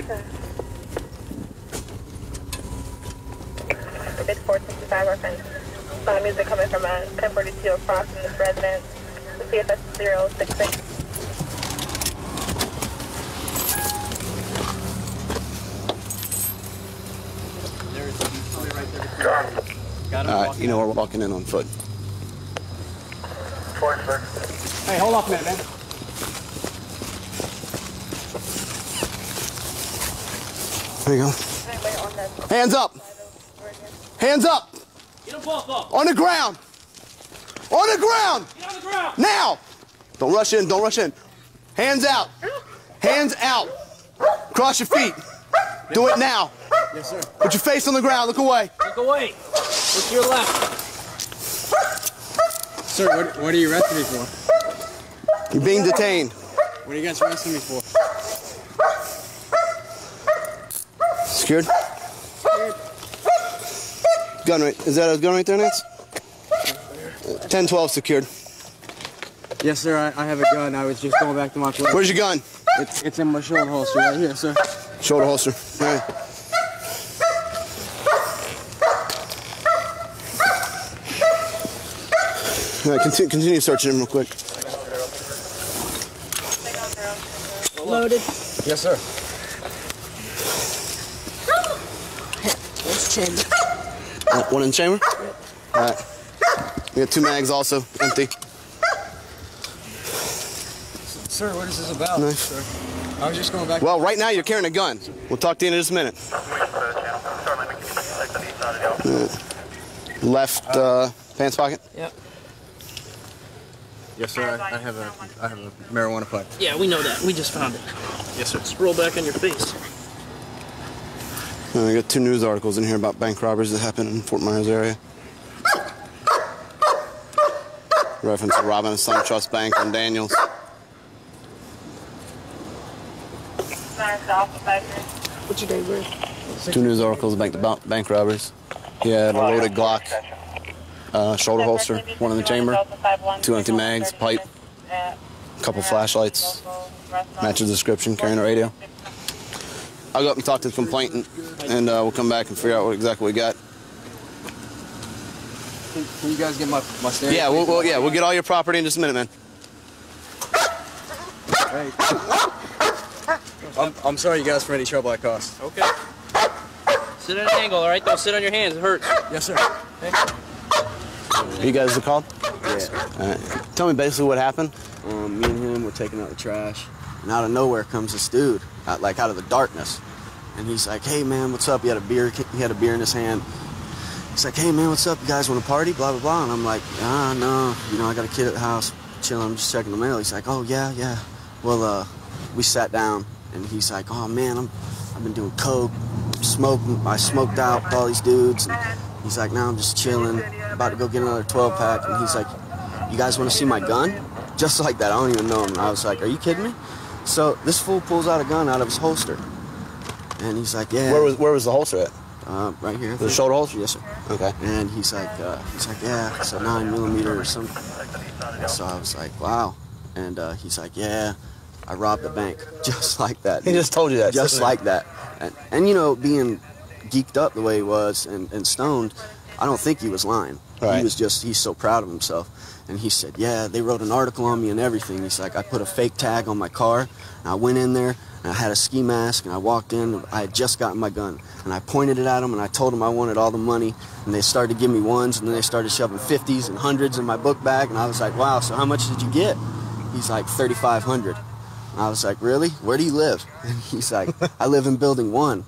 Okay. It's 465 our music coming from 1042 across from this residence. The CFS 066. You know, we're walking in on foot. Hey, hold off a minute, man. There you go. Hands up. Hands up. Get them both up. On the ground. On the ground. Get on the ground. Now. Don't rush in. Don't rush in. Hands out. Hands out. Cross your feet. Do it now. Yes, sir. Put your face on the ground. Look away. Look away. Look to your left. Sir, what are you arresting me for? You're being detained. What are you guys arresting me for? Secured? Gun right. Is that a gun right there, Nance? 10-12 secured. Yes, sir. I have a gun. I was just going back to my place. Where's your gun? It's in my shoulder holster right here, sir. Shoulder holster. All right. All right, continue searching him real quick. Loaded. Yes, sir. Where's the chamber? One in the chamber? All right. We got 2 mags also, empty. Sir, what is this about, Nice. sir? I was just going back. Well, right now you're carrying a gun. We'll talk to you in just a minute. Left pants pocket? Yep. Yes, sir. I have a marijuana pipe. Yeah, we know that. We just found it. Yes, sir. Scroll back on your face. I got 2 news articles in here about bank robberies that happened in Fort Myers area. Reference to robbing a SunTrust Bank on Daniels. What's your date, Ray? 2 news articles about bank robberies. He had a loaded Glock, shoulder holster, one in the chamber, 2 empty mags, pipe, a couple flashlights, matches the description, carrying a radio. I'll go up and talk to the complainant, and we'll come back and figure out what exactly we got. Can you guys get my stereo? Yeah, we'll get all your property in just a minute, man. Hey. I'm sorry you guys for any trouble I caused. Okay. Sit at an angle, all right? Don't sit on your hands. It hurts. Yes, sir. You guys are called? Yeah. All right. Tell me basically what happened. Me and him were taking out the trash, and out of nowhere comes this dude, out of the darkness, and he's like, "Hey man, what's up?" He had a beer in his hand. He's like, "Hey man, what's up? You guys want to party?" Blah blah blah. And I'm like, no, I got a kid at the house, chilling. I'm just checking the mail. He's like, "Oh yeah. Well, we sat down, and he's like, oh man, I've been doing coke, smoking. I smoked out with all these dudes. And he's like, now I'm just chilling, about to go get another 12-pack. And he's like, you guys want to see my gun? Just like that. I don't even know him. And I was like, are you kidding me? So this fool pulls out a gun out of his holster, and he's like, yeah. Where was the holster at? Right here. The shoulder holster? Yes, sir. Okay. And he's like, yeah, it's a 9mm or something. So I was like, wow. And he's like, yeah, I robbed a bank. Just like that. He just told you that. Just like that. And you know, being geeked up the way he was and stoned, I don't think he was lying. Right. He's so proud of himself. And he said, yeah, they wrote an article on me and everything. He's like, I put a fake tag on my car, and I went in there, and I had a ski mask, and I walked in, I had just gotten my gun. And I pointed it at them, and I told them I wanted all the money, and they started to give me ones, and then they started shoving 50s and 100s in my book bag, and I was like, wow, so how much did you get? He's like, $3,500. And I was like, really? Where do you live? And he's like, I live in building 1.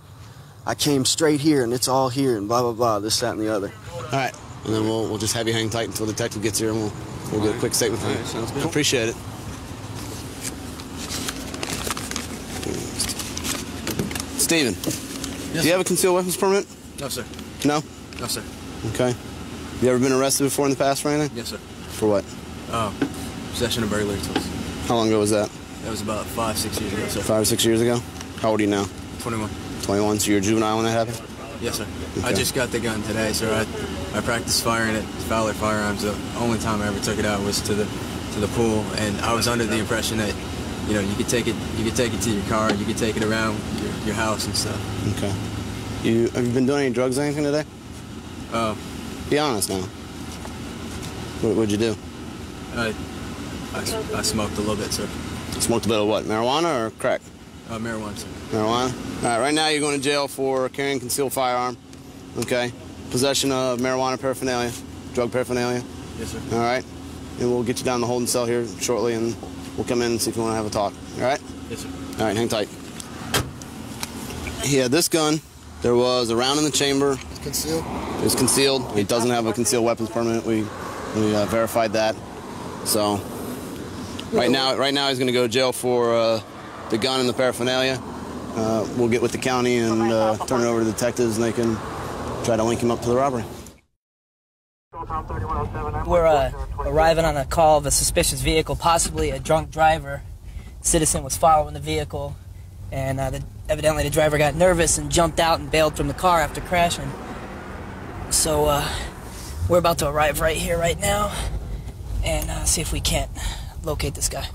I came straight here, and it's all here, and blah, blah, blah, this, that, and the other. All right. And then we'll just have you hang tight until the detective gets here, and we'll get a quick statement from you. Sounds good. Appreciate it. Steven, do you have a concealed weapons permit? No, sir. No? No, sir. Okay. You ever been arrested before in the past for anything? Yes, sir. For what? Possession of burglary tools. How long ago was that? That was about 5-6 years ago, sir. 5 or 6 years ago? How old are you now? 21. 21, so you're a juvenile when that happened? Yes, sir. Okay. I just got the gun today, sir. I practiced firing it, Fowler Firearms. The only time I ever took it out was to the pool, and I was under the impression that, you know, you could take it to your car, you could take it around your house and stuff. Okay. Have you been doing any drugs or anything today? Be honest now. What'd you do? I smoked a little bit, sir. Smoked a bit of what? Marijuana or crack? Marijuana, sir. Marijuana? All right, right now you're going to jail for carrying concealed firearm, okay? Possession of marijuana paraphernalia, drug paraphernalia. Yes, sir. All right? And we'll get you down the holding cell here shortly, and we'll come in and see if you want to have a talk. All right? Yes, sir. All right, hang tight. He had this gun. There was a round in the chamber. It's concealed? It was concealed. He doesn't have a concealed weapons permit. We verified that. So right now he's going to go to jail for the gun and the paraphernalia. We'll get with the county and turn it over to the detectives, and they can try to link him up to the robbery. We're arriving on a call of a suspicious vehicle, possibly a drunk driver. Citizen was following the vehicle, and evidently the driver got nervous and jumped out and bailed from the car after crashing. So we're about to arrive right here, right now, and see if we can't locate this guy.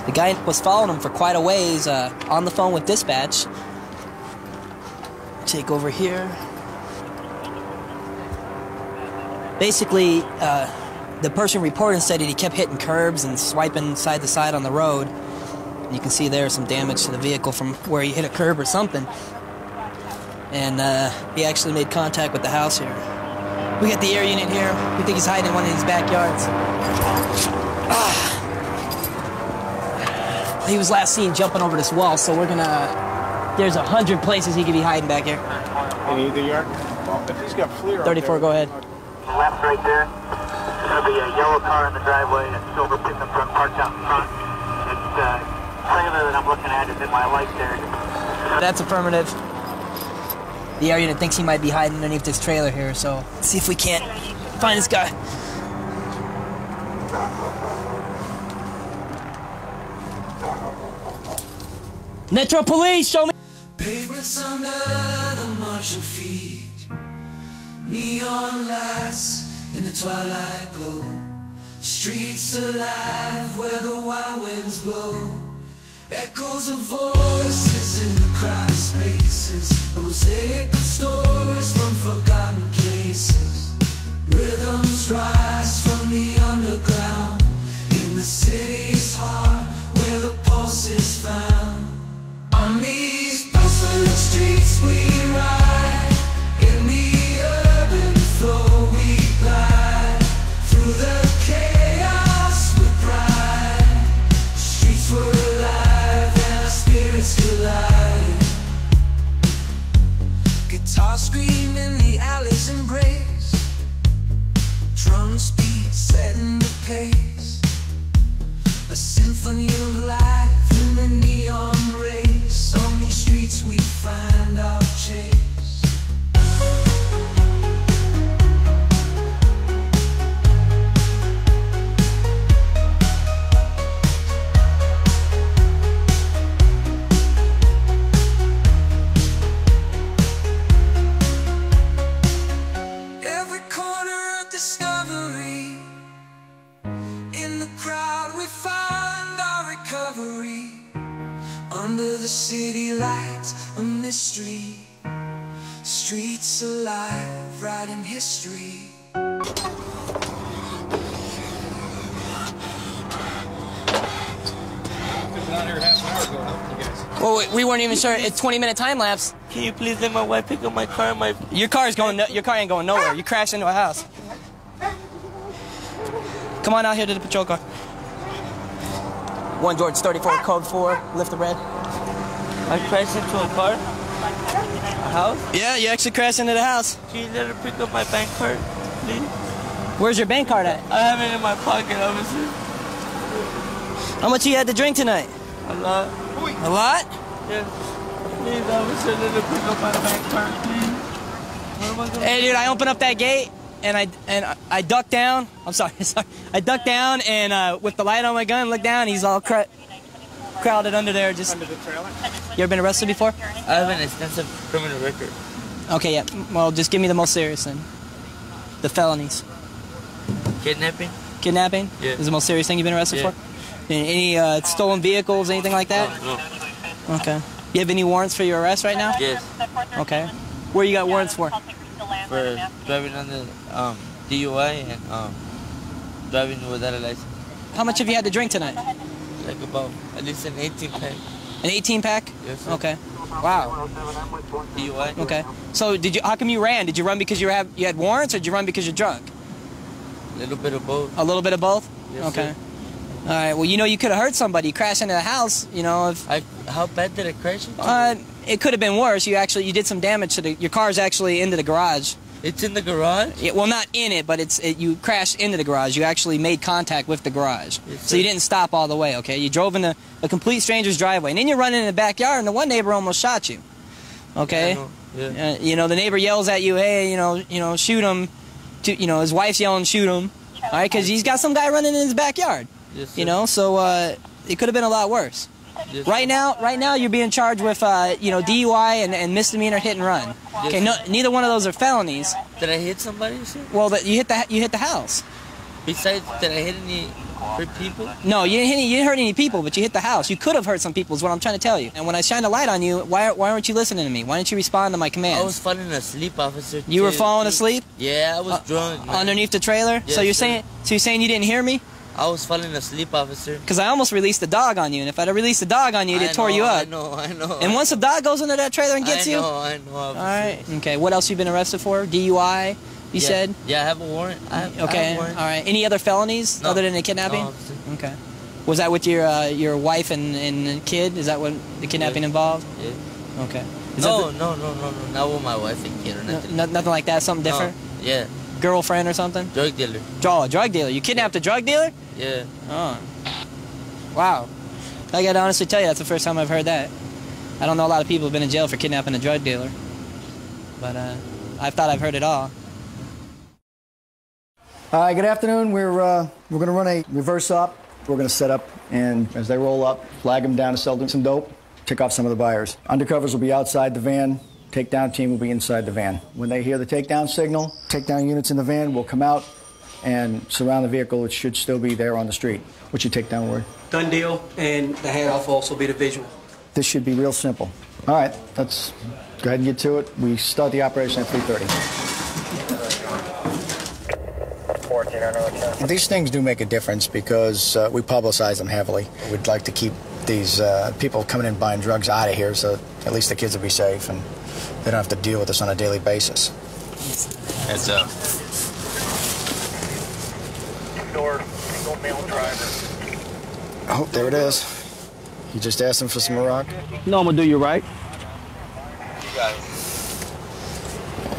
The guy was following him for quite a ways, on the phone with dispatch. Take over here. Basically, the person reporting said that he kept hitting curbs and swiping side to side on the road. You can see there some damage to the vehicle from where he hit a curb or something. And he actually made contact with the house here. We got the air unit here. We think he's hiding in one of these backyards. He was last seen jumping over this wall, so we're gonna... There's 100 places he could be hiding back here. In either yard? Well, if he's got FLIR 34, go ahead. Left right there. There's going to be a yellow car in the driveway and a silver pickup truck parked out in front. It's trailer that I'm looking at is in my light there. That's affirmative. The air unit thinks he might be hiding underneath this trailer here, so let's see if we can't find this guy. Metro Police, show me. Pavements under the Martian feet, neon lights in the twilight glow, streets alive where the wild winds blow, echoes of voices in the crowded spaces, a mosaic of stories from forgotten places, rhythms rise from the underground, in the city's heart where the pulse is found. On these bustling streets we ride, in the urban flow we glide, through the chaos with pride. Streets were alive and our spirits collide. Guitars scream in the alley's embrace, drum on the speed, setting the pace. A symphony of life in the neon race. On these streets we find our chase. Every corner of discovery. In the crowd we find our recovery. Under the city lights, a mystery. Streets alive, writing history. Well, we weren't even sure. It's 20-minute time lapse. Can you please let my wife pick up my car? Your car ain't going nowhere. You crashed into a house. Come on out here to the patrol car. 1 George 34, code 4, lift the red. I crashed into a car? A house? Yeah, you actually crashed into the house. Can you let her pick up my bank card, please? Where's your bank card at? I have it in my pocket, officer. How much you had to drink tonight? A lot. A lot? Yes. Please, officer, let her pick up my bank card, please. What am I gonna Hey, dude, I opened up that gate and I ducked down. I'm sorry. I ducked down and with the light on my gun, looked down. He's all crowded under there. Just under the trailer. You ever been arrested before? I have an extensive criminal record. Okay, yeah. Well, just give me the most serious then. The felonies. Kidnapping? Kidnapping? Yeah. Is the most serious thing you've been arrested for? Any stolen vehicles, anything like that? No. Okay. You have any warrants for your arrest right now? Yes. Okay. Where you got warrants for? For driving on the DUI and driving without a license. How much have you had to drink tonight? Like about at least an 18-pack. An 18-pack? Yes, sir. Okay. Wow. DUI. Okay. So how come you ran? Did you run because you had warrants, or did you run because you're drunk? A little bit of both. A little bit of both? Yes, okay. Sir. All right. Well, you could have hurt somebody. You crashed into the house. How bad did it crash into? It could have been worse. You did some damage to your car's actually into the garage. It's in the garage? Well, not in it, but you crashed into the garage. You actually made contact with the garage. Yes, so you didn't stop all the way, okay? You drove into a complete stranger's driveway. And then you're running in the backyard, and the one neighbor almost shot you. Okay? Yeah. The neighbor yells at you, hey, shoot him. His wife's yelling, shoot him. All right? Because he's got some guy running in his backyard. Yes, sir. So it could have been a lot worse. Yes, right now you're being charged with DUI and misdemeanor hit and run. Yes, Okay, neither one of those are felonies. Did I hit somebody, sir? Well, you hit the house. Besides, did I hit any people? No, you didn't hurt any people, but you hit the house. You could have hurt some people is what I'm trying to tell you. And when I shine a light on you, why aren't you listening to me? Why didn't you respond to my commands? I was falling asleep, officer. You were falling asleep? Yeah, I was drunk. Man. Underneath the trailer? Yes, so you're sir. saying you didn't hear me? I was falling asleep, officer. Because I almost released a dog on you, and if I'd have released a dog on you, it'd tore you up. I know. And once a dog goes into that trailer and gets you? I know, officer. All right. Okay, what else you been arrested for? DUI, you said? Yeah, I have a warrant. I have a warrant. All right. Any other felonies other than the kidnapping? No, officer. Okay. Was that with your wife and kid? Is that what the kidnapping involved? Yeah. Okay. No, not with my wife and kid or nothing. Nothing like that? Something different? No. Yeah. Girlfriend or something? Drug dealer. Drug dealer. You kidnapped a drug dealer? Yeah. Oh. Wow. I gotta honestly tell you, that's the first time I've heard that. I don't know a lot of people have been in jail for kidnapping a drug dealer. But I thought I've heard it all. Hi, good afternoon. We're gonna run a reverse op. We're gonna set up, and as they roll up, flag them down to sell them some dope, tick off some of the buyers. Undercovers will be outside the van. Takedown team will be inside the van. When they hear the takedown signal, takedown units in the van will come out and surround the vehicle. It should still be there on the street. What's your takedown word? Done deal, and the handoff will also be the visual. This should be real simple. All right, let's go ahead and get to it. We start the operation at 3:30. These things do make a difference because we publicize them heavily. We'd like to keep these people coming in buying drugs out of here so at least the kids will be safe and they don't have to deal with this on a daily basis. Heads up. Single male driver. Oh, there it is. You just asked him for some Morocco? No, I'm gonna do you right. You got it.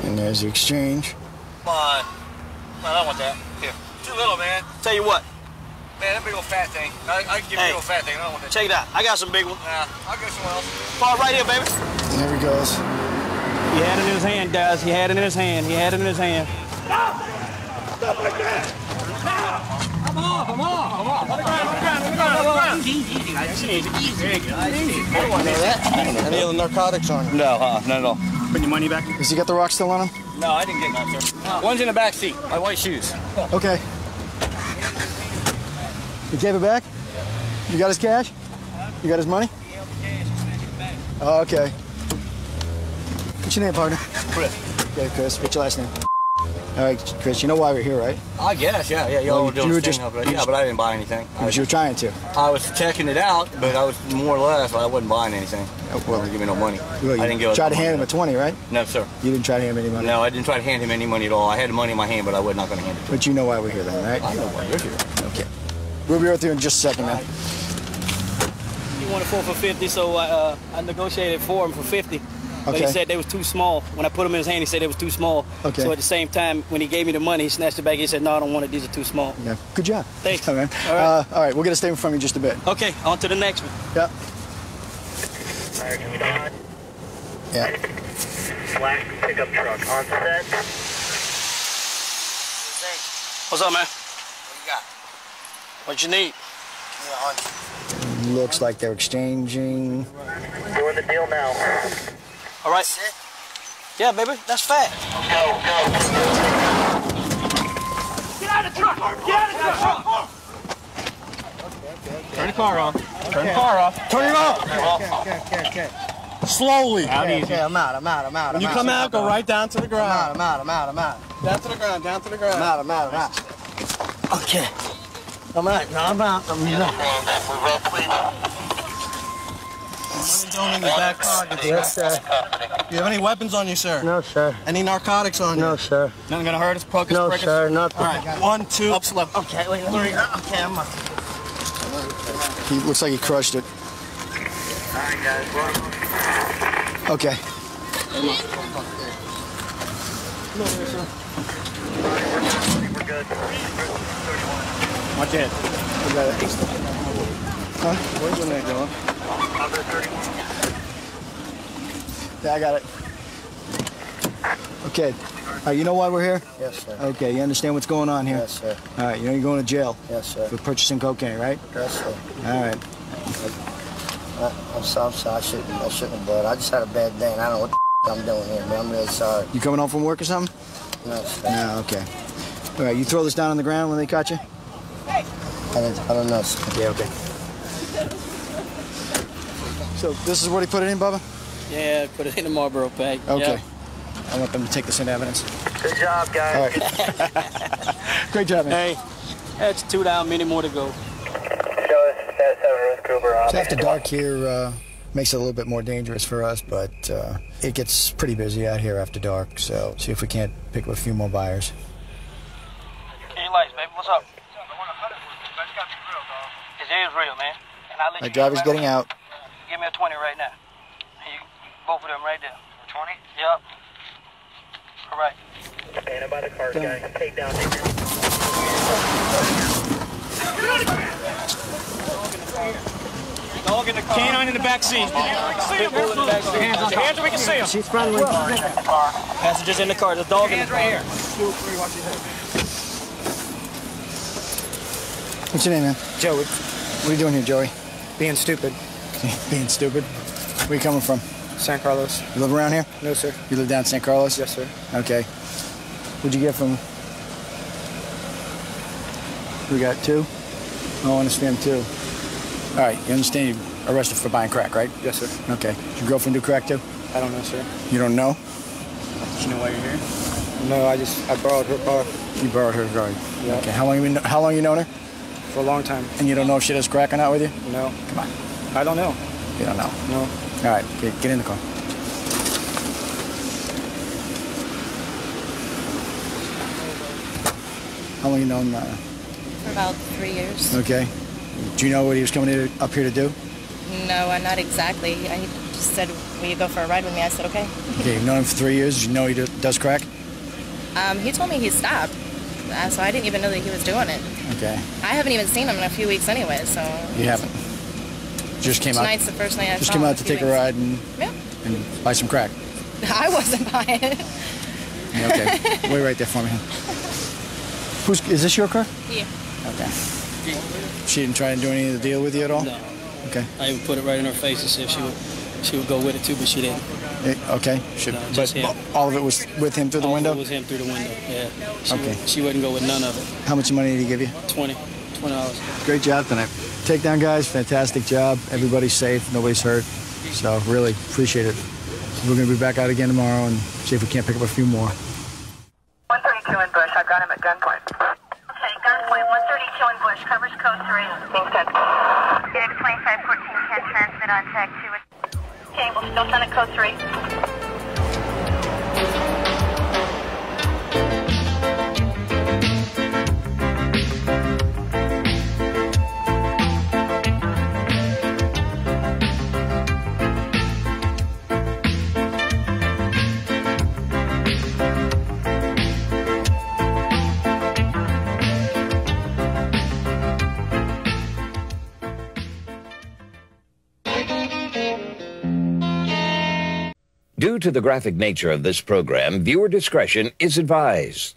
And there's the exchange. Come on. I don't want that. Here. Too little, man. Tell you what. Man, that big old fat thing. I can give you a big old fat thing. I don't want that. Check it out. I got some big ones. Nah, I'll go somewhere else. Fall right here, baby. There he goes. He had it in his hand, guys. He had it in his hand. He had it in his hand. Stop! Stop like that! Come on, come on, come on. On the ground, on the ground, on the ground, on the ground. Easy, guys. Easy. I don't want to know that. Any other narcotics on him? No, not at all. Put your money back. Does he got the rock still on him? No, I didn't get none, sir. One's in the back seat. My white shoes. Okay. You gave it back? You got his cash? You got his money? Oh, okay. What's your name, partner? Chris. Okay, Chris. What's your last name? All right, Chris, you know why we're here, right? I guess, yeah. Well, But I didn't buy anything. Because you were trying to. I was checking it out, but I was more or less, I wasn't buying anything. Well, they give me no money. Well, I didn't give tried to hand him a 20, right? No, sir. You didn't try to hand him any money? No, I didn't try to hand him any money at all. I had the money in my hand, but I was not going to hand it to him. But you know why we're here then, right? I know why you're here. Okay. We'll be right there in just a second, man. He wanted 4 for 50, so I negotiated for him for 50. But Okay. he said they was too small. When I put them in his hand, he said they was too small. Okay. So at the same time, when he gave me the money, he snatched it back. He said, no, I don't want it. These are too small. Yeah. Good job. Thanks. All right. All right, we'll get a statement from you in just a bit. Okay, on to the next one. Yep. Yeah. Black pickup truck on set. What's up, man? What you got? What you need? Looks like they're exchanging. Doing the deal now. All right. Yeah, baby, that's fat. Go. Get out of the truck! Get out of the truck! Turn the car on. Turn the car off. Turn it off. Okay. Slowly. Okay, I'm out. When you come out, go right down to the ground. I'm out. Down to the ground, down to the ground. I'm out. Okay. I'm out. No, I'm out. Money don't in your back pocket. Yes, sir. Do you have any weapons on you, sir? No, sir. Any narcotics on you? No, sir. Nothing gonna hurt us? Puckus, No, prickers? sir. Nothing. All right, 1, 2. Up slow. Okay, wait. Okay, I'm up. He looks like he crushed it. Alright, guys. Okay. We're good. Watch your head. We got it. Huh? Where's the neck going? Under 31. Yeah, I got it. Okay. All right, you know why we're here? Yes, sir. Okay, you understand what's going on here? Yes, sir. All right, you know you're going to jail. Yes, sir. For purchasing cocaine, right? Yes, sir. All right. I'm sorry. I shouldn't have, but I just had a bad day, and I don't know what I'm doing here, man. I'm really sorry. You coming home from work or something? No, sir. No, okay. All right, you throw this down on the ground when they caught you? I don't know, sir. Yeah, okay. So this is what he put it in, Bubba? Yeah, put it in the Marlboro pack. Okay. Yeah. I want them to take this into evidence. Good job, guys. All right. Great job, man. Hey, that's 2 down, many more to go. Show us that 7 Ruth Cooper. So after dark here makes it a little bit more dangerous for us, but it gets pretty busy out here after dark, so see if we can't pick up a few more buyers. Hey, lights, baby, what's up? It is real, man. And I'll let My you driver's right getting away. out. Give me a 20 right now. Both of them right there. 20? Yep. All right. Stand by the car, guys. Take down the Dog in the car. Canine in the back seat. Pitbull in the back seat. Hands so we can see him. She's friendly. Passengers in the car. The dog in the car. Right here. What's your name, man? Joey. What are you doing here, Joey? Being stupid. Being stupid? Where are you coming from? San Carlos. You live around here? No, sir. You live down in San Carlos? Yes, sir. Okay. What'd you get from... We got 2? Oh, I understand 2. All right, you understand you're arrested for buying crack, right? Yes, sir. Okay. Did your girlfriend do crack too? I don't know, sir. You don't know? Did you know why you're here? No, I borrowed her car. You borrowed her car? Yeah. Okay. How long you known her? For a long time. And you don't know if she does crack or not with you? No. Come on. I don't know. You don't know? No. All right, get in the car. How long you known? For about 3 years. Okay. Do you know what he was coming up here to do? No, not exactly. I just said, will you go for a ride with me? I said, okay. Okay, you've known him for 3 years. Did you know he does crack? He told me he stopped. So I didn't even know that he was doing it. Okay. I haven't even seen him in a few weeks anyway, so. You haven't? Just came out? Tonight's the first night I just saw came him out to take a ride and buy some crack. I wasn't buying it. Okay. Wait right there for me. Is this your car? Yeah. Okay. She didn't try and do any of the deal with you at all? No. Okay. I even put it right in her face to see if she would go with it too, but she didn't. Okay. No, just him. All of it was with him through the window? All of it was him through the window, yeah. Okay. She wouldn't go with none of it. How much money did he give you? $20. Great job tonight. Takedown guys, fantastic job. Everybody's safe, nobody's hurt. So really appreciate it. We're going to be back out again tomorrow and see if we can't pick up a few more. 132 in Bush. I've got him at gunpoint. Okay, gunpoint. 132 in Bush. Covers code 3. Team 10. Phoenix 2514 can transmit on tag 2. Okay, we'll still send it code 3. Due to the graphic nature of this program, viewer discretion is advised.